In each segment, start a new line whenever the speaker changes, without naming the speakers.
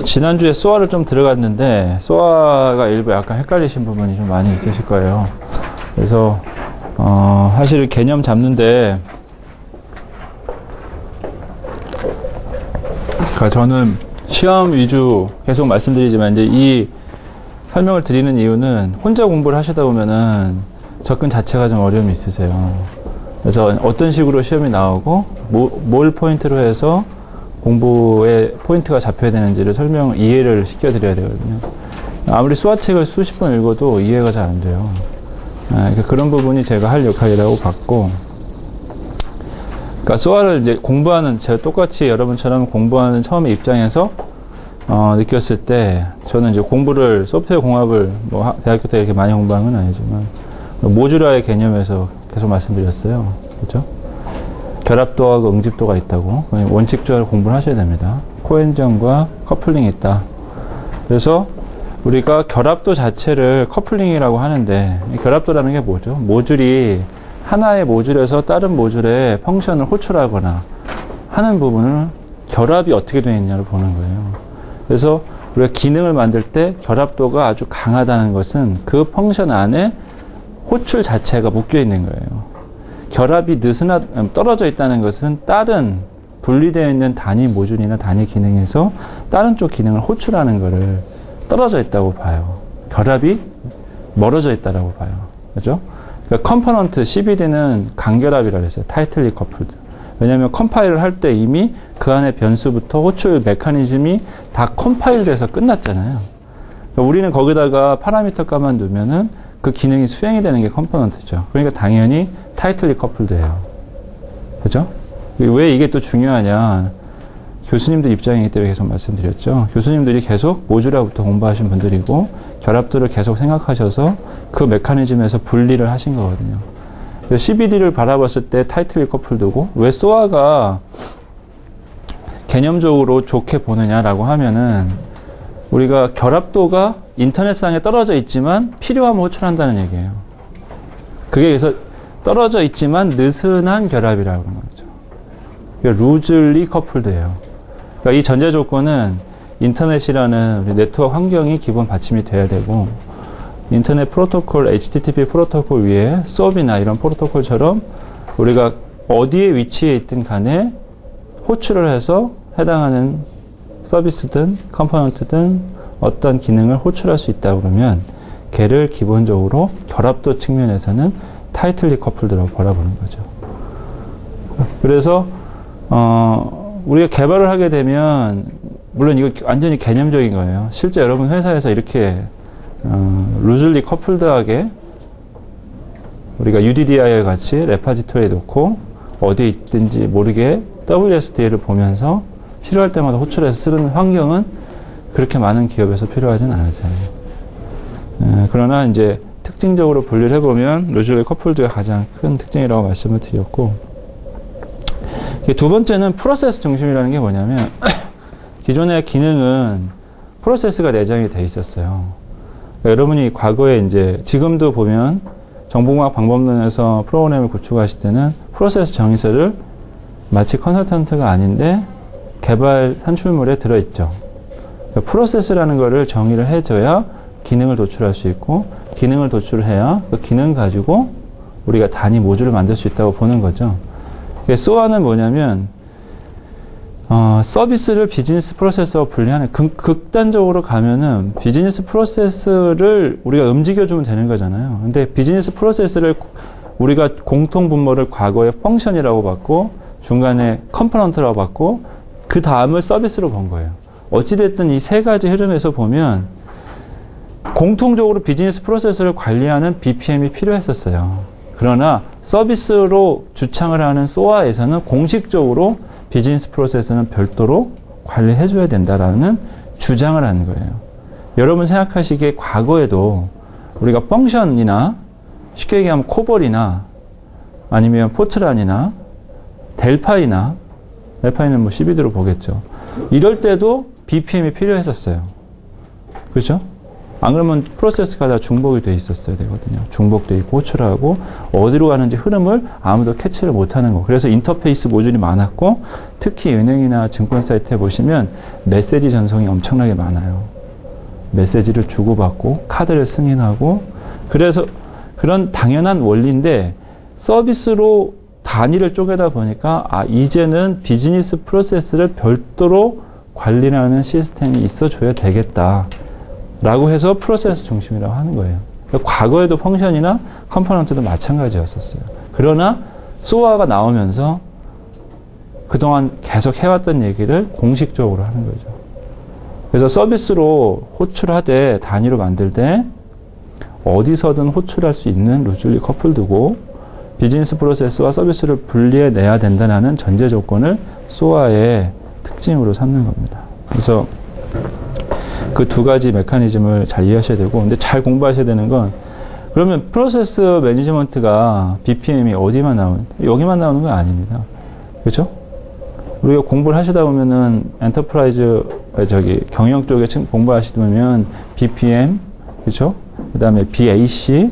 지난주에 소아를 좀 들어갔는데, 소아가 일부 약간 헷갈리신 부분이 좀 많이 있으실 거예요. 그래서, 사실 개념 잡는데, 그러니까 저는 시험 위주 계속 말씀드리지만, 이제 이 설명을 드리는 이유는 혼자 공부를 하시다 보면은 접근 자체가 좀 어려움이 있으세요. 그래서 어떤 식으로 시험이 나오고, 뭘 포인트로 해서 공부에 포인트가 잡혀야 되는지를 이해를 시켜드려야 되거든요. 아무리 수화책을 수십 번 읽어도 이해가 잘 안 돼요. 그러니까 그런 부분이 제가 할 역할이라고 봤고, 그러니까 수화를 이제 제가 똑같이 여러분처럼 공부하는 처음에 입장에서 느꼈을 때, 저는 이제 소프트웨어 공학을 대학교 때 이렇게 많이 공부한 건 아니지만, 모듈화의 개념에서 계속 말씀드렸어요. 그렇죠? 결합도하고 응집도가 있다고. 원칙적으로 공부를 하셔야 됩니다. 코엔전과 커플링이 있다. 그래서 우리가 결합도 자체를 커플링이라고 하는데, 이 결합도라는 게 뭐죠? 하나의 모듈에서 다른 모듈의 펑션을 호출하거나 하는 부분을 결합이 어떻게 되어 있냐를 보는 거예요. 그래서 우리가 기능을 만들 때 결합도가 아주 강하다는 것은 그 펑션 안에 호출 자체가 묶여 있는 거예요. 결합이 떨어져 있다는 것은 다른 분리되어 있는 단위 모듈이나 단위 기능에서 다른 쪽 기능을 호출하는 것을 떨어져 있다고 봐요. 결합이 멀어져 있다라고 봐요. 그죠? 그러니까 컴포넌트, CBD는 간결합이라고 했어요. 타이틀리 커플드. 왜냐하면 컴파일을 할 때 이미 그 안에 변수부터 호출 메커니즘이 다 컴파일 돼서 끝났잖아요. 그러니까 우리는 거기다가 파라미터 값만 두면은 그 기능이 수행이 되는 게 컴포넌트죠. 그러니까 당연히 타이틀리 커플드예요. 그죠? 왜 이게 또 중요하냐? 교수님들 입장이기 때문에 계속 말씀드렸죠. 교수님들이 계속 모듈화부터 공부하신 분들이고 결합도를 계속 생각하셔서 그 메커니즘에서 분리를 하신 거거든요. CBD를 바라봤을 때 타이틀리 커플드고, 왜 소아가 개념적으로 좋게 보느냐라고 하면은, 우리가 결합도가 인터넷상에 떨어져 있지만 필요하면 호출한다는 얘기예요. 그게 그래서 떨어져 있지만 느슨한 결합이라고 하는 거죠. 그러니까 루즐리 커플드예요. 그러니까 이 전제 조건은 인터넷이라는 우리 네트워크 환경이 기본 받침이 돼야 되고, 인터넷 프로토콜, HTTP 프로토콜 위에 SOAP이나 이런 프로토콜처럼 우리가 어디에 위치해 있든 간에 호출을 해서 해당하는 서비스든 컴포넌트든 어떤 기능을 호출할 수 있다 그러면 걔를 기본적으로 결합도 측면에서는 타이틀리 커플드라고 바라보는 거죠. 그래서 우리가 개발을 하게 되면, 물론 이거 완전히 개념적인 거예요. 실제 여러분 회사에서 이렇게 루즐리 커플드하게 우리가 UDDI 같이 레파지토리에 놓고 어디에 있든지 모르게 WSDL을 보면서 필요할 때마다 호출해서 쓰는 환경은 그렇게 많은 기업에서 필요하진 않으세요. 그러나 이제 특징적으로 분리를 해보면 루즐리 커플드가 가장 큰 특징이라고 말씀을 드렸고, 두 번째는 프로세스 중심이라는 게 뭐냐면 기존의 기능은 프로세스가 내장이 돼 있었어요. 그러니까 여러분이 과거에 이제 지금도 보면 정보공학 방법론에서 프로그램을 구축하실 때는 프로세스 정의서를 마치 컨설턴트가 아닌데 개발 산출물에 들어있죠. 그러니까 프로세스라는 거를 정의를 해줘야 기능을 도출할 수 있고, 기능을 도출해야 그 기능 가지고 우리가 단위 모듈을 만들 수 있다고 보는 거죠. SOA는 뭐냐면 서비스를 비즈니스 프로세스와 분리하는, 극단적으로 가면은 비즈니스 프로세스를 우리가 움직여주면 되는 거잖아요. 근데 비즈니스 프로세스를 우리가 공통 분모를 과거에 펑션이라고 봤고, 중간에 컴포넌트라고 봤고, 그 다음을 서비스로 본 거예요. 어찌됐든 이 세 가지 흐름에서 보면 공통적으로 비즈니스 프로세스를 관리하는 BPM이 필요했었어요. 그러나 서비스로 주창을 하는 소아에서는 공식적으로 비즈니스 프로세스는 별도로 관리해 줘야 된다라는 주장을 하는 거예요. 여러분 생각하시기에 과거에도 우리가 펑션이나 쉽게 얘기하면 코볼이나 아니면 포트란이나 델파이나, 델파이는 뭐 CBD로 보겠죠. 이럴 때도 BPM이 필요했었어요. 그렇죠? 안 그러면 프로세스가 다 중복이 돼 있었어야 되거든요. 중복돼 있고 호출하고 어디로 가는지 흐름을 아무도 캐치를 못하는 거. 그래서 인터페이스 모듈이 많았고 특히 은행이나 증권 사이트에 보시면 메시지 전송이 엄청나게 많아요. 메시지를 주고받고 카드를 승인하고 그래서 그런 당연한 원리인데 서비스로 단위를 쪼개다 보니까 이제는 비즈니스 프로세스를 별도로 관리하는 시스템이 있어줘야 되겠다 라고 해서 프로세스 중심이라고 하는 거예요. 그러니까 과거에도 펑션이나 컴포넌트도 마찬가지였었어요. 그러나 소아가 나오면서 그동안 계속 해왔던 얘기를 공식적으로 하는 거죠. 그래서 서비스로 호출하되 단위로 만들 때 어디서든 호출할 수 있는 루즐리 커플드고 비즈니스 프로세스와 서비스를 분리해내야 된다는 전제 조건을 소아의 특징으로 삼는 겁니다. 그래서 그 두 가지 메커니즘을 잘 이해하셔야 되고, 근데 잘 공부하셔야 되는 건, 그러면 프로세스 매니지먼트가 BPM이 어디만 나오는, 여기만 나오는 건 아닙니다. 그렇죠? 우리가 공부를 하시다 보면은 엔터프라이즈, 경영 쪽에 공부하시다 보면 BPM, 그렇죠? 그 다음에 BAC,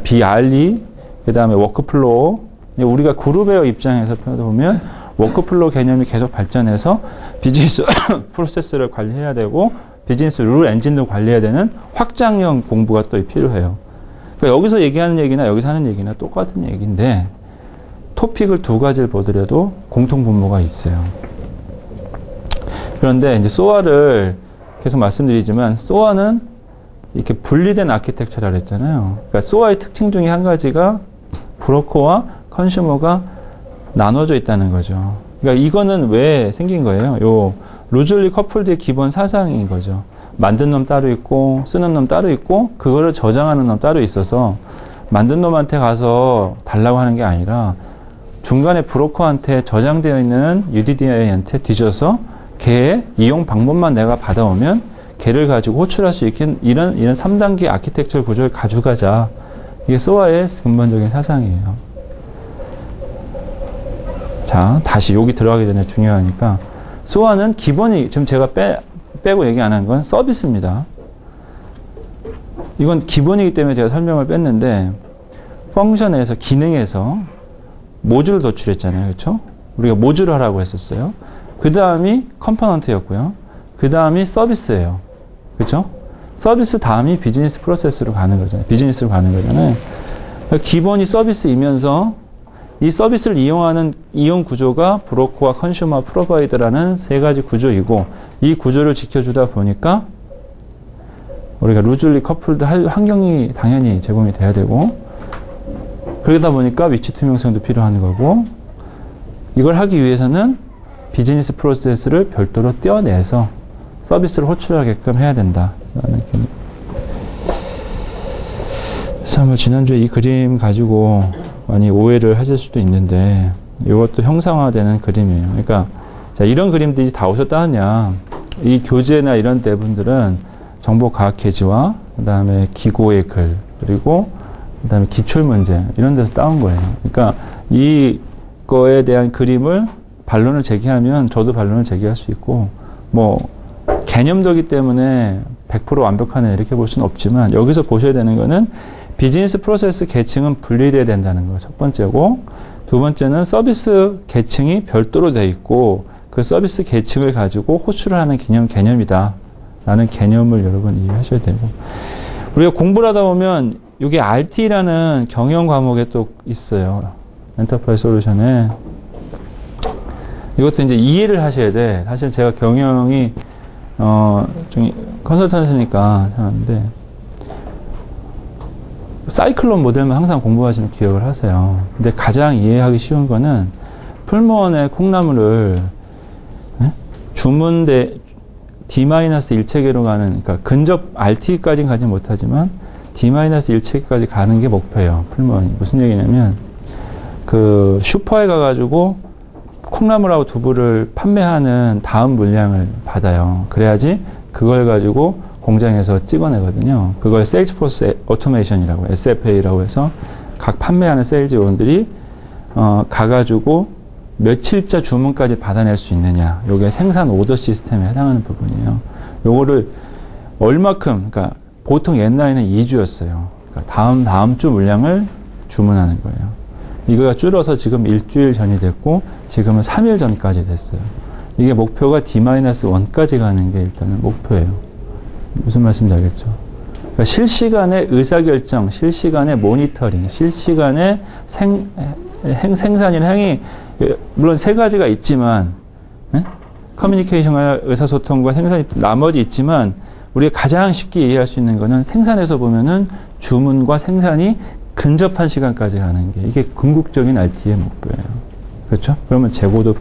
BRE, 그 다음에 워크플로우. 우리가 그룹웨어 입장에서 보면 워크플로우 개념이 계속 발전해서 비즈니스 프로세스를 관리해야 되고 비즈니스 룰 엔진도 관리해야 되는 확장형 공부가 또 필요해요. 그러니까 여기서 얘기하는 얘기나 여기서 하는 얘기나 똑같은 얘기인데 토픽을 두 가지를 보더라도 공통 분모가 있어요. 그런데 이제 소아를 계속 말씀드리지만 소아는 이렇게 분리된 아키텍처라고 했잖아요. 그러니까 소아의 특징 중에 한 가지가 브로커와 컨슈머가 나눠져 있다는 거죠. 그러니까 이거는 왜 생긴 거예요? 요 루즐리 커플드의 기본 사상인 거죠. 만든 놈 따로 있고 쓰는 놈 따로 있고 그거를 저장하는 놈 따로 있어서 만든 놈한테 가서 달라고 하는 게 아니라 중간에 브로커한테 저장되어 있는 UDDI한테 뒤져서 걔의 이용 방법만 내가 받아오면 걔를 가지고 호출할 수 있게 이런 3단계 아키텍처 구조를 가져가자. 이게 소아의 근본적인 사상이에요. 자, 다시 여기 들어가기 전에 중요하니까 소아는 기본이 지금 제가 빼고 얘기 안 한 건 서비스입니다. 이건 기본이기 때문에 제가 설명을 뺐는데 펑션에서 기능에서 모듈을 도출했잖아요. 그렇죠? 우리가 모듈을 하라고 했었어요. 그 다음이 컴포넌트였고요. 그 다음이 서비스예요. 그렇죠? 서비스 다음이 비즈니스 프로세스로 가는 거잖아요. 비즈니스로 가는 거잖아요. 그러니까 기본이 서비스이면서 이 서비스를 이용하는 이용 구조가 브로커와 컨슈머 프로바이더라는 세 가지 구조이고 이 구조를 지켜주다 보니까 우리가 루즐리 커플드 환경이 당연히 제공이 돼야 되고 그러다 보니까 위치 투명성도 필요한 거고 이걸 하기 위해서는 비즈니스 프로세스를 별도로 떼어내서 서비스를 호출하게끔 해야 된다. 그래서 뭐 지난주에 이 그림 가지고 많이 오해를 하실 수도 있는데 이것도 형상화되는 그림이에요. 그러니까 자, 이런 그림들이 다 어디서 따왔냐. 이 교재나 이런 대분들은 정보과학계지와 그 다음에 기고의 글 그리고 그 다음에 기출문제 이런 데서 따온 거예요. 그러니까 이거에 대한 그림을 반론을 제기하면 저도 반론을 제기할 수 있고 뭐 개념도기 때문에 100% 완벽하네 이렇게 볼 수는 없지만 여기서 보셔야 되는 거는 비즈니스 프로세스 계층은 분리돼야 된다는 거 첫 번째고 두 번째는 서비스 계층이 별도로 돼 있고 그 서비스 계층을 가지고 호출을 하는 개념이다 라는 개념을 여러분 이해하셔야 되고 우리가 공부를 하다 보면 이게 RT라는 경영 과목에 또 있어요. 엔터프라이즈 솔루션에 이것도 이제 이해를 하셔야 돼. 사실 제가 경영이 좀 컨설턴트니까 하는데 사이클론 모델만 항상 공부하시면 기억을 하세요. 근데 가장 이해하기 쉬운 거는 풀무원의 콩나물을 주문대 D-1체계로 가는 그러니까 근접 RT까지는 가지 못하지만 D-1체계까지 가는 게 목표예요. 풀무원이. 무슨 얘기냐면 그 슈퍼에 가가지고 콩나물하고 두부를 판매하는 다음 물량을 받아요. 그래야지 그걸 가지고 공장에서 찍어내거든요. 그걸 세일즈포스 오토메이션이라고 SFA라고 해서 각 판매하는 세일즈 요원들이 가가지고 며칠자 주문까지 받아낼 수 있느냐. 요게 생산 오더 시스템에 해당하는 부분이에요. 요거를 얼마큼 그러니까 보통 옛날에는 2주였어요. 그러니까 다음 주 물량을 주문하는 거예요. 이거가 줄어서 지금 일주일 전이 됐고 지금은 3일 전까지 됐어요. 이게 목표가 D-1까지 가는 게 일단은 목표예요. 무슨 말씀인지 알겠죠? 그러니까 실시간의 의사결정, 실시간의 모니터링, 실시간의 생산이나 행위, 물론 세 가지가 있지만, 커뮤니케이션과 의사소통과 생산이 나머지 있지만, 우리가 가장 쉽게 이해할 수 있는 거는 생산에서 보면은 주문과 생산이 근접한 시간까지 가는 게 이게 궁극적인 RT의 목표예요. 그렇죠? 그러면 재고도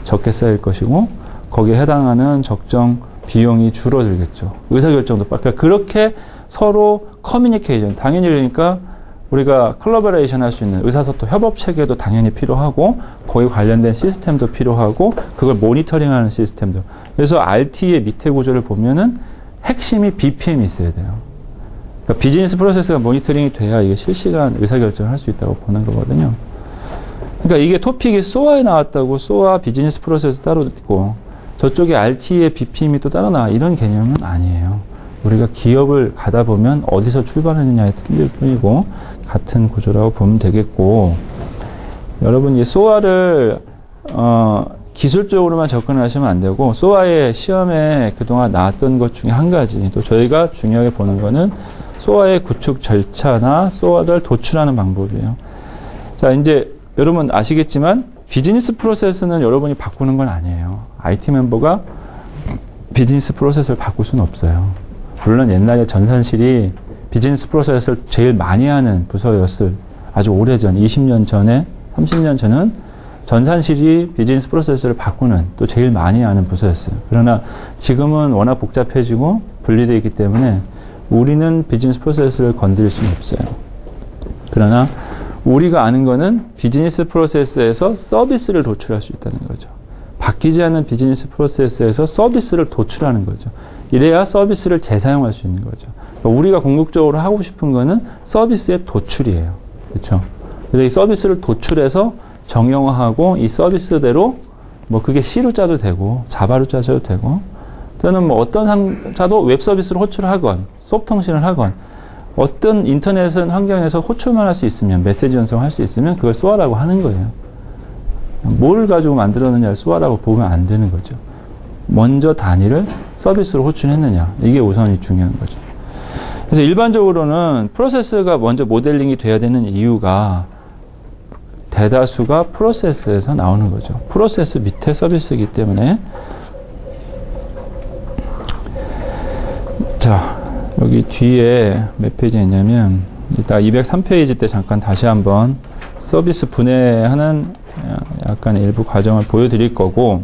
적게 쌓일 것이고, 거기에 해당하는 적정 비용이 줄어들겠죠. 의사결정도 그러니까 그렇게 서로 커뮤니케이션, 당연히 그러니까 우리가 컬러버레이션 할 수 있는 의사소통, 협업 체계도 당연히 필요하고 거기 관련된 시스템도 필요하고 그걸 모니터링하는 시스템도. 그래서 RT의 밑에 구조를 보면은 핵심이 BPM이 있어야 돼요. 그러니까 비즈니스 프로세스가 모니터링이 돼야 이게 실시간 의사결정을 할 수 있다고 보는 거거든요. 그러니까 이게 토픽이 SOA에 나왔다고 SOA 비즈니스 프로세스 따로 있고 저쪽에 RT의 BPM이 또 따로 나와 이런 개념은 아니에요. 우리가 기업을 가다 보면 어디서 출발하느냐에 틀릴 뿐이고 같은 구조라고 보면 되겠고 여러분 이 SOA를 기술적으로만 접근하시면 안 되고 SOA의 시험에 그동안 나왔던 것 중에 한 가지 또 저희가 중요하게 보는 거는 SOA의 구축 절차나 SOA를 도출하는 방법이에요. 자 이제 여러분 아시겠지만 비즈니스 프로세스는 여러분이 바꾸는 건 아니에요. IT 멤버가 비즈니스 프로세스를 바꿀 수는 없어요. 물론 옛날에 전산실이 비즈니스 프로세스를 제일 많이 하는 부서였을 아주 오래전 20년 전에 30년 전은 전산실이 비즈니스 프로세스를 바꾸는 또 제일 많이 하는 부서였어요. 그러나 지금은 워낙 복잡해지고 분리되어 있기 때문에 우리는 비즈니스 프로세스를 건드릴 수는 없어요. 그러나 우리가 아는 거는 비즈니스 프로세스에서 서비스를 도출할 수 있다는 거죠. 바뀌지 않는 비즈니스 프로세스에서 서비스를 도출하는 거죠. 이래야 서비스를 재사용할 수 있는 거죠. 그러니까 우리가 궁극적으로 하고 싶은 거는 서비스의 도출이에요. 그렇죠? 그래서 이 서비스를 도출해서 정형화하고 이 서비스대로 뭐 그게 C로 짜도 되고 자바로 짜도 되고 또는 뭐 어떤 상자도 웹 서비스를 호출하건 소프트통신을 하건 어떤 인터넷 환경에서 호출만 할 수 있으면 메시지 전송할 수 있으면 그걸 SOA라고 하는 거예요. 뭘 가지고 만들었느냐를 SOA라고 보면 안 되는 거죠. 먼저 단위를 서비스로 호출했느냐 이게 우선이 중요한 거죠. 그래서 일반적으로는 프로세스가 먼저 모델링이 돼야 되는 이유가 대다수가 프로세스에서 나오는 거죠. 프로세스 밑에 서비스이기 때문에 자 여기 뒤에 몇 페이지에 있냐면 이따 203페이지 때 잠깐 다시 한번 서비스 분해하는 약간 일부 과정을 보여드릴 거고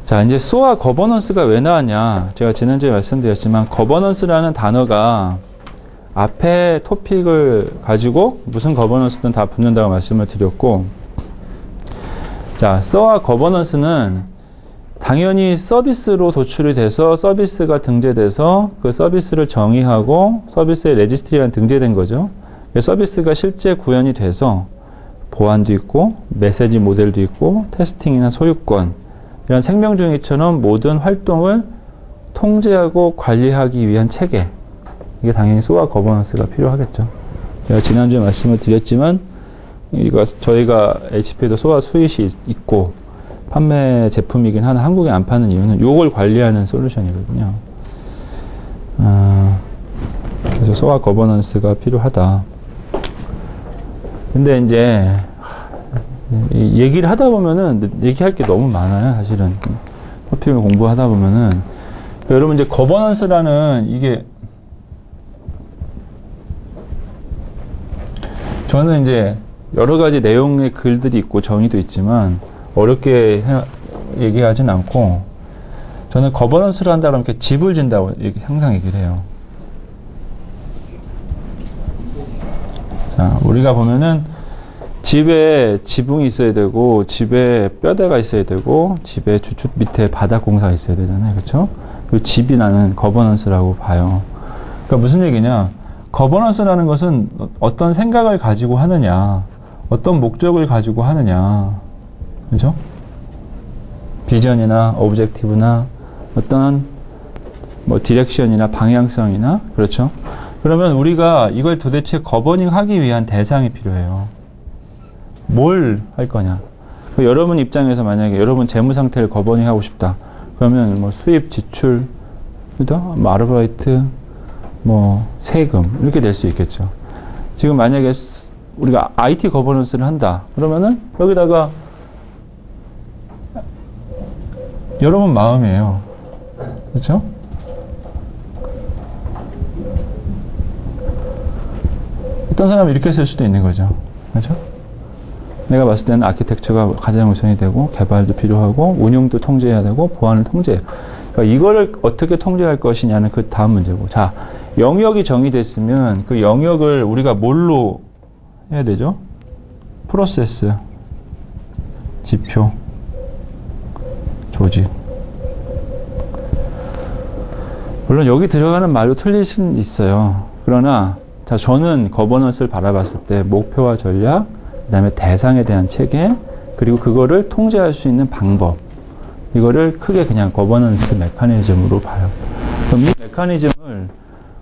자 이제 SOA 거버넌스가 왜 나왔냐 제가 지난주에 말씀드렸지만 거버넌스라는 단어가 앞에 토픽을 가지고 무슨 거버넌스든 다 붙는다고 말씀을 드렸고 자 SOA 거버넌스는 당연히 서비스로 도출이 돼서 서비스가 등재돼서 그 서비스를 정의하고 서비스의 레지스트리가 등재된 거죠. 서비스가 실제 구현이 돼서 보안도 있고 메시지 모델도 있고 테스팅이나 소유권 이런 생명중위처럼 모든 활동을 통제하고 관리하기 위한 체계 이게 당연히 SOA 거버넌스가 필요하겠죠. 제가 지난주에 말씀을 드렸지만 이거 저희가 HP에도 SOA 수윗이 있고 판매 제품이긴 하나 한국에 안 파는 이유는 요걸 관리하는 솔루션이거든요. 그래서 SOA 거버넌스가 필요하다. 근데 이제 얘기를 하다 보면은 얘기할 게 너무 많아요. 사실은 토픽을 공부하다 보면은 여러분 이제 거버넌스라는 이게 저는 이제 여러 가지 내용의 글들이 있고 정의도 있지만 어렵게 얘기하진 않고 저는 거버넌스를 한다고 하면 이렇게 집을 진다고 항상 얘기를 해요. 자, 우리가 보면은 집에 지붕이 있어야 되고 집에 뼈대가 있어야 되고 집에 주축 밑에 바닥 공사가 있어야 되잖아요. 그렇죠? 그 집이 나는 거버넌스라고 봐요. 그러니까 무슨 얘기냐? 거버넌스라는 것은 어떤 생각을 가지고 하느냐, 어떤 목적을 가지고 하느냐, 그죠? 비전이나 오브젝티브나 어떤 뭐 디렉션이나 방향성이나 그렇죠. 그러면 우리가 이걸 도대체 거버닝 하기 위한 대상이 필요해요. 뭘 할 거냐. 여러분 입장에서 만약에 여러분 재무 상태를 거버닝 하고 싶다. 그러면 뭐 수입, 지출, 뭐 아르바이트, 뭐 세금 이렇게 낼 수 있겠죠. 지금 만약에 우리가 IT 거버넌스를 한다. 그러면은 여기다가 여러분 마음이에요. 그렇죠? 어떤 사람은 이렇게 쓸 수도 있는 거죠. 그렇죠? 내가 봤을 때는 아키텍처가 가장 우선이 되고 개발도 필요하고 운용도 통제해야 되고 보안을 통제해요. 그러니까 이거를 어떻게 통제할 것이냐는 그 다음 문제고. 자, 영역이 정의됐으면 그 영역을 우리가 뭘로 해야 되죠? 프로세스, 지표, 조직. 물론 여기 들어가는 말도 틀릴 수는 있어요. 그러나 자, 저는 거버넌스를 바라봤을 때 목표와 전략, 그 다음에 대상에 대한 체계, 그리고 그거를 통제할 수 있는 방법, 이거를 크게 그냥 거버넌스 메커니즘으로 봐요. 그럼 이 메커니즘을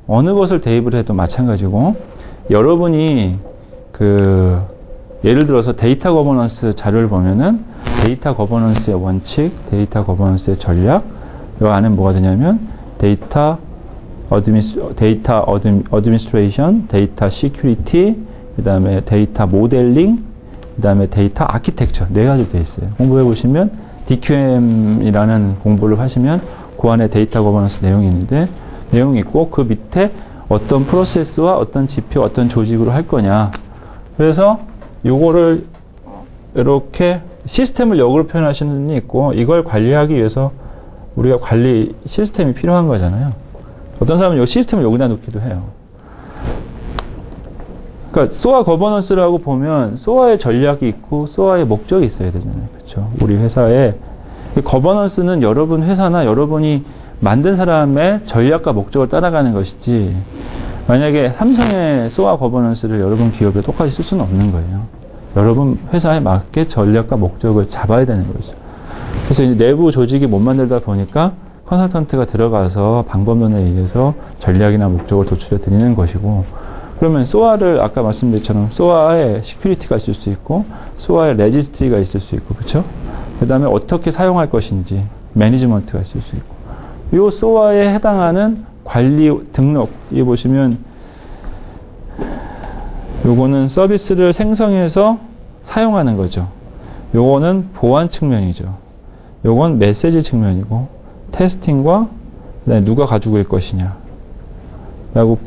어느 것을 대입을 해도 마찬가지고, 여러분이 예를 들어서 데이터 거버넌스 자료를 보면은 데이터 거버넌스의 원칙, 데이터 거버넌스의 전략, 이 안에 뭐가 되냐면 데이터 어드미니스트레이션, 데이터 시큐리티, 그 다음에 데이터 모델링, 그 다음에 데이터 아키텍처 네 가지로 되어 있어요. 공부해 보시면 DQM이라는 공부를 하시면 그 안에 데이터 거버넌스 내용이 있는데 내용이 있고 그 밑에 어떤 프로세스와 어떤 지표, 어떤 조직으로 할 거냐. 그래서 요거를 이렇게 시스템을 역으로 표현하시는 분이 있고 이걸 관리하기 위해서 우리가 관리 시스템이 필요한 거잖아요. 어떤 사람은 이 시스템을 여기다 놓기도 해요. 그러니까 소아 거버넌스라고 보면 소아의 전략이 있고 소아의 목적이 있어야 되잖아요. 그렇죠? 우리 회사에 거버넌스는 여러분 회사나 여러분이 만든 사람의 전략과 목적을 따라가는 것이지 만약에 삼성의 소아 거버넌스를 여러분 기업에 똑같이 쓸 수는 없는 거예요. 여러분 회사에 맞게 전략과 목적을 잡아야 되는 거죠. 그래서 이제 내부 조직이 못 만들다 보니까 컨설턴트가 들어가서 방법론에 의해서 전략이나 목적을 도출해 드리는 것이고 그러면 소아를 아까 말씀드렸처럼 소아에 시큐리티가 있을 수 있고 소아에 레지스트리가 있을 수 있고 그렇죠? 그 다음에 어떻게 사용할 것인지 매니지먼트가 있을 수 있고 이 소아에 해당하는 관리 등록 이 보시면 요거는 서비스를 생성해서 사용하는 거죠. 요거는 보안 측면이죠. 요건 메시지 측면이고 테스팅과 그다음에 누가 가지고 있을 것이냐 라고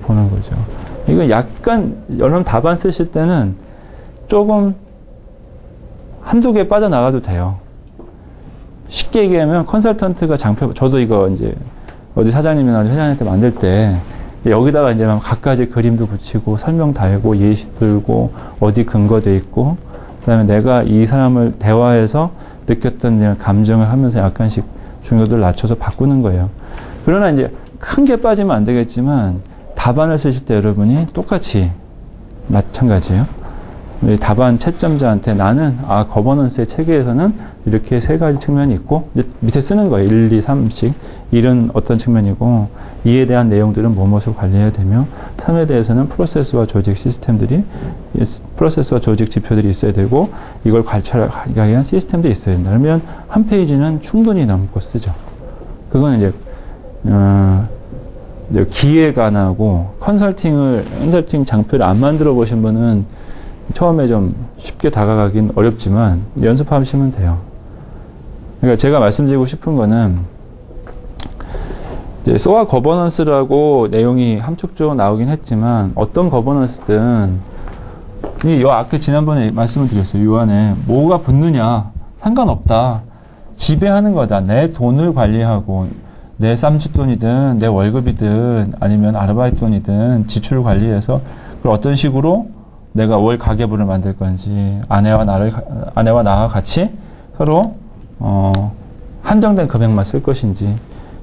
보는 거죠. 이거 약간 여러분 답안 쓰실 때는 조금 한두 개 빠져나가도 돼요. 쉽게 얘기하면 컨설턴트가 장표, 저도 이거 이제 어디 사장님이나 회장님한테 만들 때 여기다가 이제 막 갖가지 그림도 붙이고 설명 달고 예시 들고 어디 근거돼 있고 그다음에 내가 이 사람을 대화해서 느꼈던 감정을 하면서 약간씩 중요도를 낮춰서 바꾸는 거예요. 그러나 이제 큰 게 빠지면 안 되겠지만 답안을 쓰실 때 여러분이 똑같이 마찬가지예요. 우리 답안 채점자한테 나는 거버넌스의 체계에서는 이렇게 세 가지 측면이 있고 이제 밑에 쓰는 거예요. 1, 2, 3씩 1은 어떤 측면이고 2에 대한 내용들은 무엇을 관리해야 되며 3에 대해서는 프로세스와 조직 시스템들이 프로세스와 조직 지표들이 있어야 되고 이걸 관찰하기 위한 시스템도 있어야 된다. 그러면 한 페이지는 충분히 넘고 쓰죠. 그건 이제 기획 안 하고 컨설팅 장표를 안 만들어 보신 분은 처음에 좀 쉽게 다가가긴 어렵지만 연습하시면 돼요. 그러니까 제가 말씀드리고 싶은 거는 이제 소아 거버넌스라고 내용이 함축적으로 나오긴 했지만 어떤 거버넌스든 아까 지난번에 말씀을 드렸어요. 요 안에 뭐가 붙느냐 상관없다. 지배하는 거다. 내 돈을 관리하고 내 쌈짓돈이든 내 월급이든 아니면 아르바이트 돈이든 지출을 관리해서 그걸 어떤 식으로 내가 월 가계부를 만들 건지 아내와 나와 같이 서로 한정된 금액만 쓸 것인지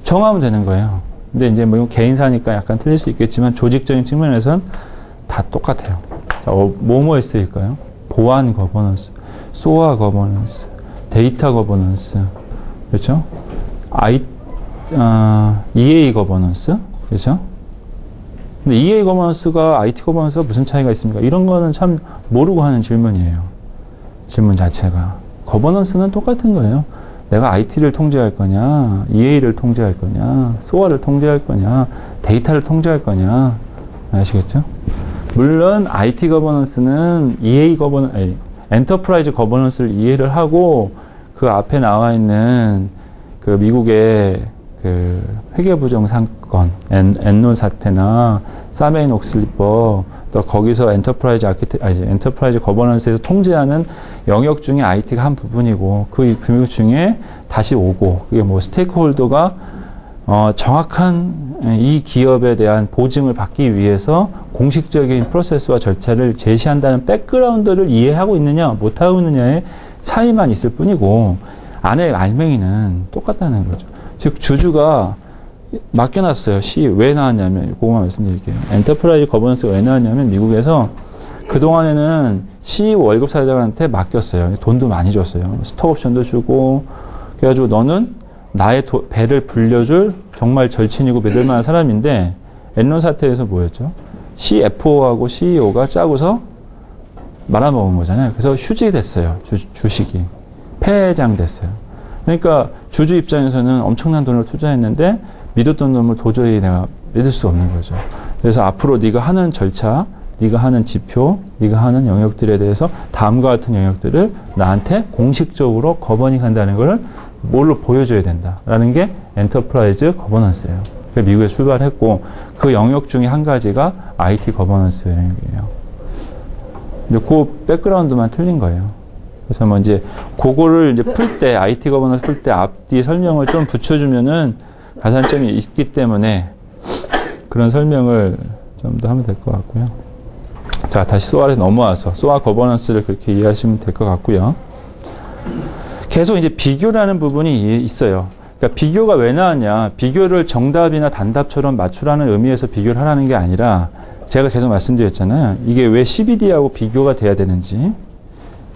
정하면 되는 거예요. 근데 이제 뭐 개인사니까 약간 틀릴 수 있겠지만 조직적인 측면에서는 다 똑같아요. 자, 뭐에 쓰일까요? 보안 거버넌스, 소아 거버넌스, 데이터 거버넌스, 그렇죠? EA 거버넌스, 그죠? 근데 EA 거버넌스가 IT 거버넌스가 무슨 차이가 있습니까? 이런 거는 참 모르고 하는 질문이에요. 질문 자체가. 거버넌스는 똑같은 거예요. 내가 IT를 통제할 거냐, EA를 통제할 거냐, SOA를 통제할 거냐, 데이터를 통제할 거냐, 아시겠죠? 물론 IT 거버넌스는 엔터프라이즈 거버넌스를 이해를 하고 그 앞에 나와 있는 그 미국의 그 회계부정 사건, 엔론 사태나 사메인 옥슬리퍼, 또 거기서 엔터프라이즈 거버넌스에서 통제하는 영역 중에 IT가 한 부분이고 그 영역 중에 다시 오고 그게 뭐 스테이크홀더가 정확한 이 기업에 대한 보증을 받기 위해서 공식적인 프로세스와 절차를 제시한다는 백그라운드를 이해하고 있느냐 못하고 있느냐의 차이만 있을 뿐이고 안에 알맹이는 똑같다는 거죠. 즉 주주가 맡겨놨어요. 왜 나왔냐면 그거만 말씀드릴게요. 엔터프라이즈 거버넌스가 왜 나왔냐면 미국에서 그동안에는 CEO 월급 사장한테 맡겼어요. 돈도 많이 줬어요. 스톡옵션도 주고 그래가지고 너는 나의 배를 불려줄 정말 절친이고 믿을 만한 사람인데 엔론 사태에서 뭐였죠? CFO하고 CEO가 짜고서 말아먹은 거잖아요. 그래서 휴직이 됐어요. 주식이. 폐장됐어요. 그러니까 주주 입장에서는 엄청난 돈을 투자했는데 믿었던 놈을 도저히 내가 믿을 수 없는 거죠. 그래서 앞으로 네가 하는 절차, 네가 하는 지표, 네가 하는 영역들에 대해서 다음과 같은 영역들을 나한테 공식적으로 거버닝한다는 것을 뭘로 보여줘야 된다라는 게 엔터프라이즈 거버넌스예요. 미국에 출발했고 그 영역 중에 한 가지가 IT 거버넌스 영역이에요. 그 백그라운드만 틀린 거예요. 그래서 뭐 이제 그거를 이제 풀 때 IT 거버넌스 풀 때 앞뒤 설명을 좀 붙여주면은 가산점이 있기 때문에 그런 설명을 좀 더 하면 될 것 같고요. 자, 다시 소아로 넘어와서 소아 거버넌스를 그렇게 이해하시면 될 것 같고요. 계속 이제 비교라는 부분이 있어요. 그러니까 비교가 왜 나왔냐? 비교를 정답이나 단답처럼 맞추라는 의미에서 비교를 하라는 게 아니라 제가 계속 말씀드렸잖아요. 이게 왜 CBD하고 비교가 돼야 되는지.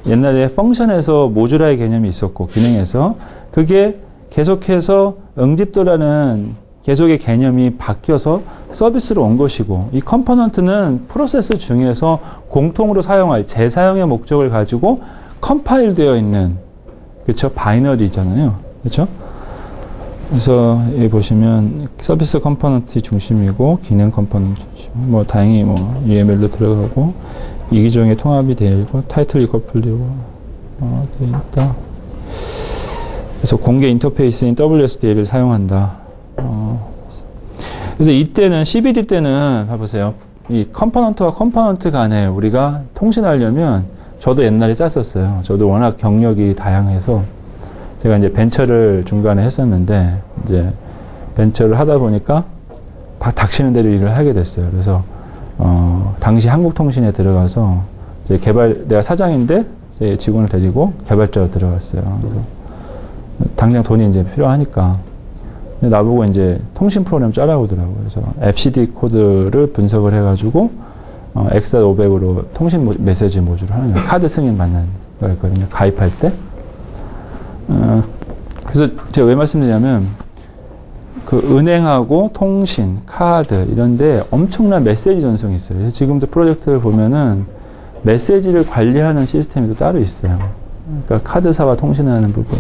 옛날에 펑션에서 모듈화의 개념이 있었고 기능에서 그게 계속해서 응집도라는 계속의 개념이 바뀌어서 서비스로 온 것이고 이 컴포넌트는 프로세스 중에서 공통으로 사용할 재사용의 목적을 가지고 컴파일 되어 있는 그렇죠? 바이너리잖아요. 그렇죠? 그래서 여기 보시면 서비스 컴포넌트 중심이고 기능 컴포넌트 중심. 뭐 다행히 뭐 UML로 들어가고 이기종의 통합이 되어 있고 타이틀이 커플되고 되어 있다. 그래서 공개 인터페이스인 WSDL을 사용한다. 그래서 이때는 CBD 때는 봐보세요. 이 컴포넌트와 컴포넌트 간에 우리가 통신하려면 저도 옛날에 짰었어요. 저도 워낙 경력이 다양해서 제가 이제 벤처를 중간에 했었는데 이제 벤처를 하다 보니까 닥치는 대로 일을 하게 됐어요. 그래서 당시 한국통신에 들어가서 이제 내가 사장인데 제 직원을 데리고 개발자로 들어갔어요. 그래서 당장 돈이 이제 필요하니까 나보고 이제 통신 프로그램 짜라고 하더라고요. 그래서 FCD 코드를 분석을 해가지고 X.500으로 통신 메시지 모듈을 하는 거예요. 카드 승인 받는 거였거든요. 가입할 때. 그래서 제가 왜 말씀드리냐면 그 은행하고 통신, 카드 이런데 엄청난 메시지 전송이 있어요. 그래서 지금도 프로젝트를 보면은 메시지를 관리하는 시스템이 또 따로 있어요. 그러니까 카드사와 통신하는 부분.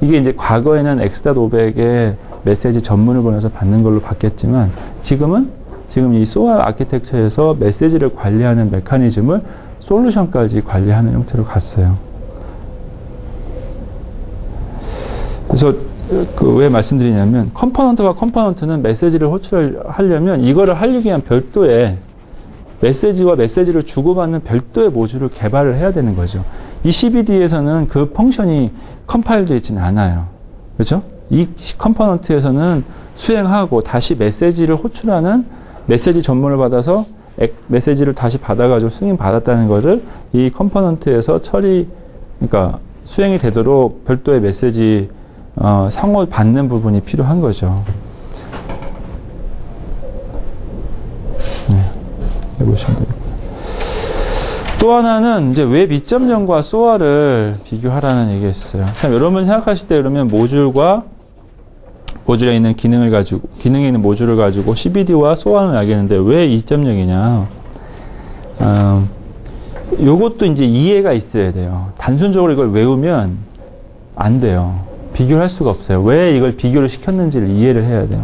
이게 이제 과거에는 X.500에 메시지 전문을 보내서 받는 걸로 바뀌었지만 지금 이 소아 아키텍처에서 메시지를 관리하는 메커니즘을 솔루션까지 관리하는 형태로 갔어요. 그래서 왜 말씀드리냐면 컴포넌트와 컴포넌트는 메시지를 호출하려면 이거를 하기 위한 별도의 메시지와 메시지를 주고받는 별도의 모듈을 개발을 해야 되는 거죠. 이 CBD에서는 그 펑션이 컴파일되어 있지는 않아요. 그렇죠? 이 컴포넌트에서는 수행하고 다시 메시지를 호출하는 메시지 전문을 받아서 메시지를 다시 받아가지고 승인 받았다는 거를 이 컴포넌트에서 그러니까 수행이 되도록 별도의 메시지 상호 받는 부분이 필요한 거죠. 네, 해보시면 되겠고요. 또 하나는 이제 웹 2.0과 소아를 비교하라는 얘기가 있었어요. 참 여러분 생각하실 때 그러면 모듈과 모듈에 있는 기능에 있는 모듈을 가지고 CBD와 소화는 알겠는데 왜 2.0이냐? 요것도 이제 이해가 있어야 돼요. 단순적으로 이걸 외우면 안 돼요. 비교를 할 수가 없어요. 왜 이걸 비교를 시켰는지를 이해를 해야 돼요.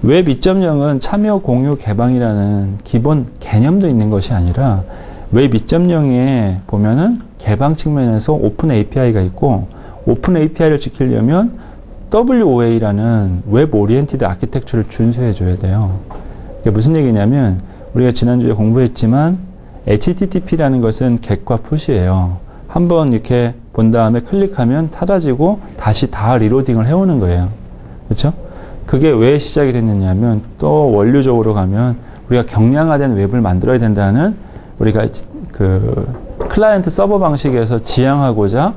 웹 2.0은 참여, 공유, 개방이라는 기본 개념도 있는 것이 아니라 웹 2.0에 보면은 개방 측면에서 오픈 API가 있고 오픈 API를 지키려면 WOA라는 웹 오리엔티드 아키텍처를 준수해 줘야 돼요. 그게 무슨 얘기냐면 우리가 지난주에 공부했지만 HTTP라는 것은 get과 push예요. 한번 이렇게 본 다음에 클릭하면 사라지고 다시 다 리로딩을 해오는 거예요. 그렇죠? 그게 왜 시작이 됐느냐면 또 원류적으로 가면 우리가 경량화된 웹을 만들어야 된다는 우리가 그 클라이언트 서버 방식에서 지향하고자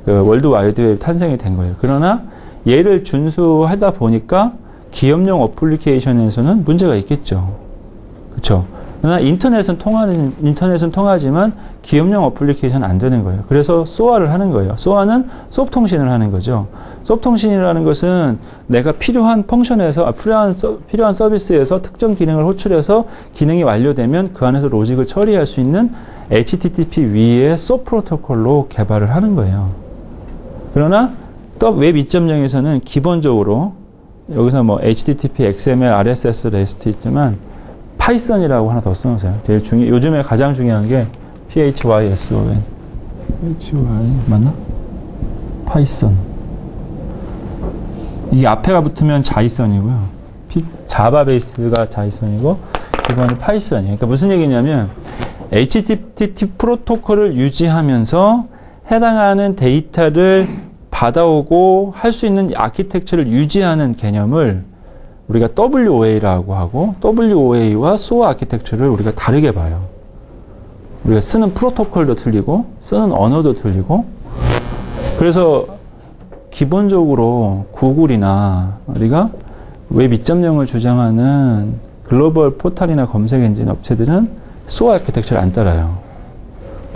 그 월드 와이드 웹 탄생이 된 거예요. 그러나 얘를 준수하다 보니까 기업용 어플리케이션에서는 문제가 있겠죠. 그렇죠? 그러나 인터넷은 통하지만 기업용 어플리케이션은 안 되는 거예요. 그래서 SOA를 하는 거예요. SOA는 수업 통신을 하는 거죠. 수업 통신이라는 것은 내가 필요한 펑션에서 필요한 서비스에서 특정 기능을 호출해서 기능이 완료되면 그 안에서 로직을 처리할 수 있는 HTTP 위에 SOAP 프로토콜로 개발을 하는 거예요. 그러나 웹 2.0에서는 기본적으로 여기서 뭐 HTTP, XML, RSS, REST 있지만 파이썬이라고 하나 더 써놓으세요. 요즘에 가장 중요한 게 PHYSON. PHY 맞나? 파이썬. 이게 앞에가 붙으면 자이썬이고요. 자바 베이스가 자이썬이고 기본이 파이썬이에요. 그러니까 무슨 얘기냐면 HTTP 프로토콜을 유지하면서 해당하는 데이터를 받아오고 할 수 있는 아키텍처를 유지하는 개념을 우리가 WOA라고 하고 WOA와 SOA 아키텍처를 우리가 다르게 봐요. 우리가 쓰는 프로토콜도 틀리고 쓰는 언어도 틀리고 그래서 기본적으로 구글이나 우리가 웹 2.0을 주장하는 글로벌 포털이나 검색 엔진 업체들은 SOA 아키텍처를 안 따라요.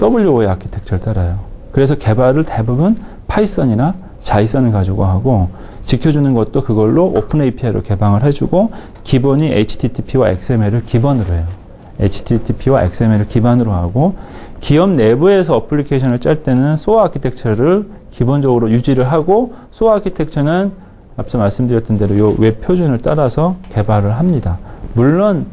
WOA 아키텍처를 따라요. 그래서 개발을 대부분 파이썬이나 자이썬을 가지고 하고 지켜주는 것도 그걸로 오픈 API로 개방을 해주고 기본이 HTTP와 XML을 기반으로 해요. HTTP와 XML을 기반으로 하고 기업 내부에서 어플리케이션을 짤 때는 SOA 아키텍처를 기본적으로 유지를 하고 SOA 아키텍처는 앞서 말씀드렸던 대로 이 웹 표준을 따라서 개발을 합니다. 물론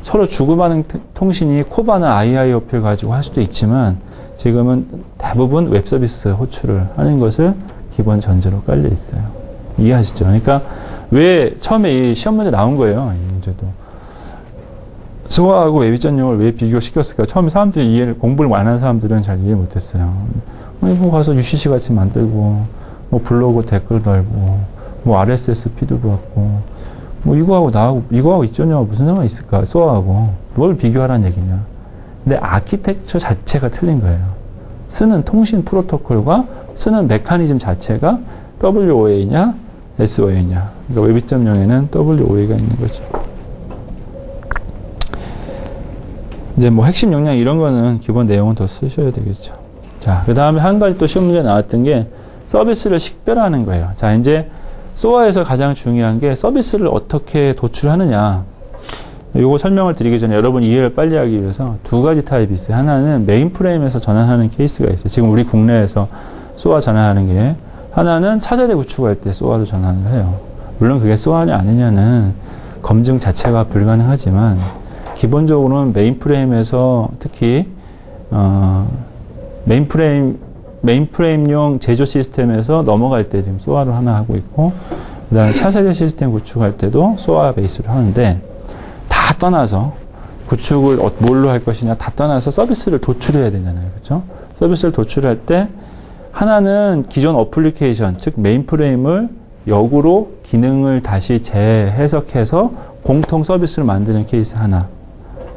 서로 주고받는 통신이 코바나 IIOP를 가지고 할 수도 있지만 지금은 대부분 웹 서비스 호출을 하는 것을 기본 전제로 깔려 있어요. 이해하시죠? 그러니까 왜 처음에 이 시험 문제 나온 거예요. 이 문제도. SOA하고 웹 2.0을 왜 비교시켰을까? 처음에 사람들이 공부를 안 한 사람들은 잘 이해 못했어요. 뭐 가서 UCC 같이 만들고, 뭐 블로그 댓글 달고, 뭐 RSS 피드도 받고, 뭐 이거하고 2.0하고 무슨 상관이 있을까? SOA하고. 뭘 비교하라는 얘기냐? 근데 아키텍처 자체가 틀린 거예요. 쓰는 통신 프로토콜과 쓰는 메커니즘 자체가 WOA냐, SOA냐. 그러니까 웹 2.0에는 WOA가 있는 거죠. 이제 뭐 핵심 역량 이런 거는 기본 내용은 더 쓰셔야 되겠죠. 자, 그 다음에 한 가지 또 시험 문제 나왔던 게 서비스를 식별하는 거예요. 자, 이제 SOA에서 가장 중요한 게 서비스를 어떻게 도출하느냐. 요거 설명을 드리기 전에 여러분 이해를 빨리 하기 위해서 두 가지 타입이 있어요. 하나는 메인 프레임에서 전환하는 케이스가 있어요. 지금 우리 국내에서 SOA 전환하는 게 하나는 차세대 구축할 때 SOA로 전환을 해요. 물론 그게 SOA냐 아니냐는 검증 자체가 불가능하지만 기본적으로는 메인 프레임에서 특히 메인 프레임용 제조 시스템에서 넘어갈 때 지금 SOA를 하나 하고 있고 그다음에 차세대 시스템 구축할 때도 SOA 베이스로 하는데 다 떠나서 구축을 뭘로 할 것이냐 다 떠나서 서비스를 도출해야 되잖아요. 그렇죠? 서비스를 도출할 때 하나는 기존 어플리케이션 즉 메인 프레임을 역으로 기능을 다시 재해석해서 공통 서비스를 만드는 케이스 하나.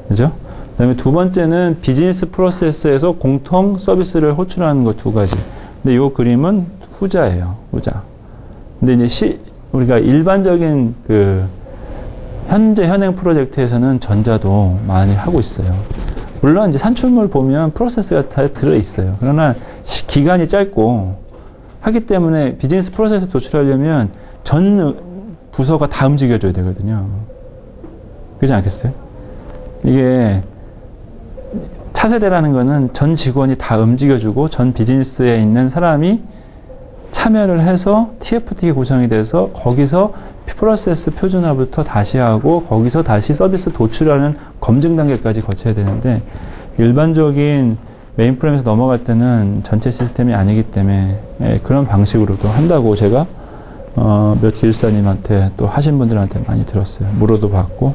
그죠? 그 다음에 두 번째는 비즈니스 프로세스에서 공통 서비스를 호출하는 것 두 가지. 근데 이 그림은 후자예요. 후자. 근데 이제 우리가 일반적인 현재 현행 프로젝트에서는 전자도 많이 하고 있어요. 물론 이제 산출물 보면 프로세스가 다 들어있어요. 그러나 기간이 짧고 하기 때문에 비즈니스 프로세스 도출하려면 부서가 다 움직여줘야 되거든요. 그렇지 않겠어요? 이게 차세대라는 거는 전 직원이 다 움직여주고 전 비즈니스에 있는 사람이 참여를 해서 TFT 구성이 돼서 거기서 프로세스 표준화부터 다시 하고 거기서 다시 서비스 도출하는 검증 단계까지 거쳐야 되는데 일반적인 메인프레임에서 넘어갈 때는 전체 시스템이 아니기 때문에 그런 방식으로도 한다고 제가 몇 기술사님한테 또 하신 분들한테 많이 들었어요. 물어도 받고.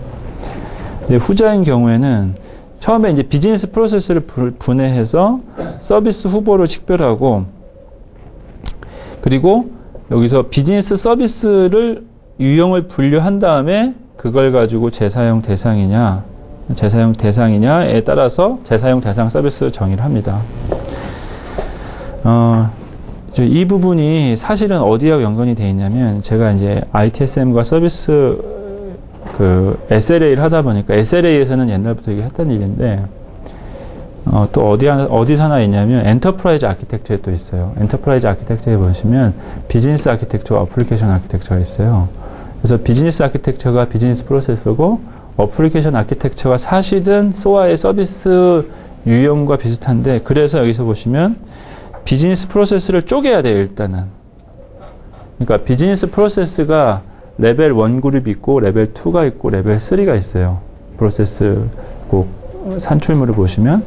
근데 후자인 경우에는 처음에 이제 비즈니스 프로세스를 분해해서 서비스 후보를 식별하고 그리고 여기서 비즈니스 서비스를 유형을 분류한 다음에 그걸 가지고 재사용 대상이냐에 따라서 재사용 대상 서비스 정의를 합니다. 이 부분이 사실은 어디하고 연관이 되어 있냐면 제가 이제 ITSM과 서비스 그 SLA를 하다 보니까 SLA에서는 옛날부터 이게 했던 일인데 또 어디서나 있냐면 엔터프라이즈 아키텍처에 또 있어요. 엔터프라이즈 아키텍처에 보시면 비즈니스 아키텍처와 어플리케이션 아키텍처가 있어요. 그래서 비즈니스 아키텍처가 비즈니스 프로세스고 어플리케이션 아키텍처가 사실은 SOA의 서비스 유형과 비슷한데 그래서 여기서 보시면 비즈니스 프로세스를 쪼개야 돼요. 일단은. 그러니까 비즈니스 프로세스가 레벨 1 그룹이 있고 레벨 2가 있고 레벨 3가 있어요. 프로세스 꼭 산출물을 보시면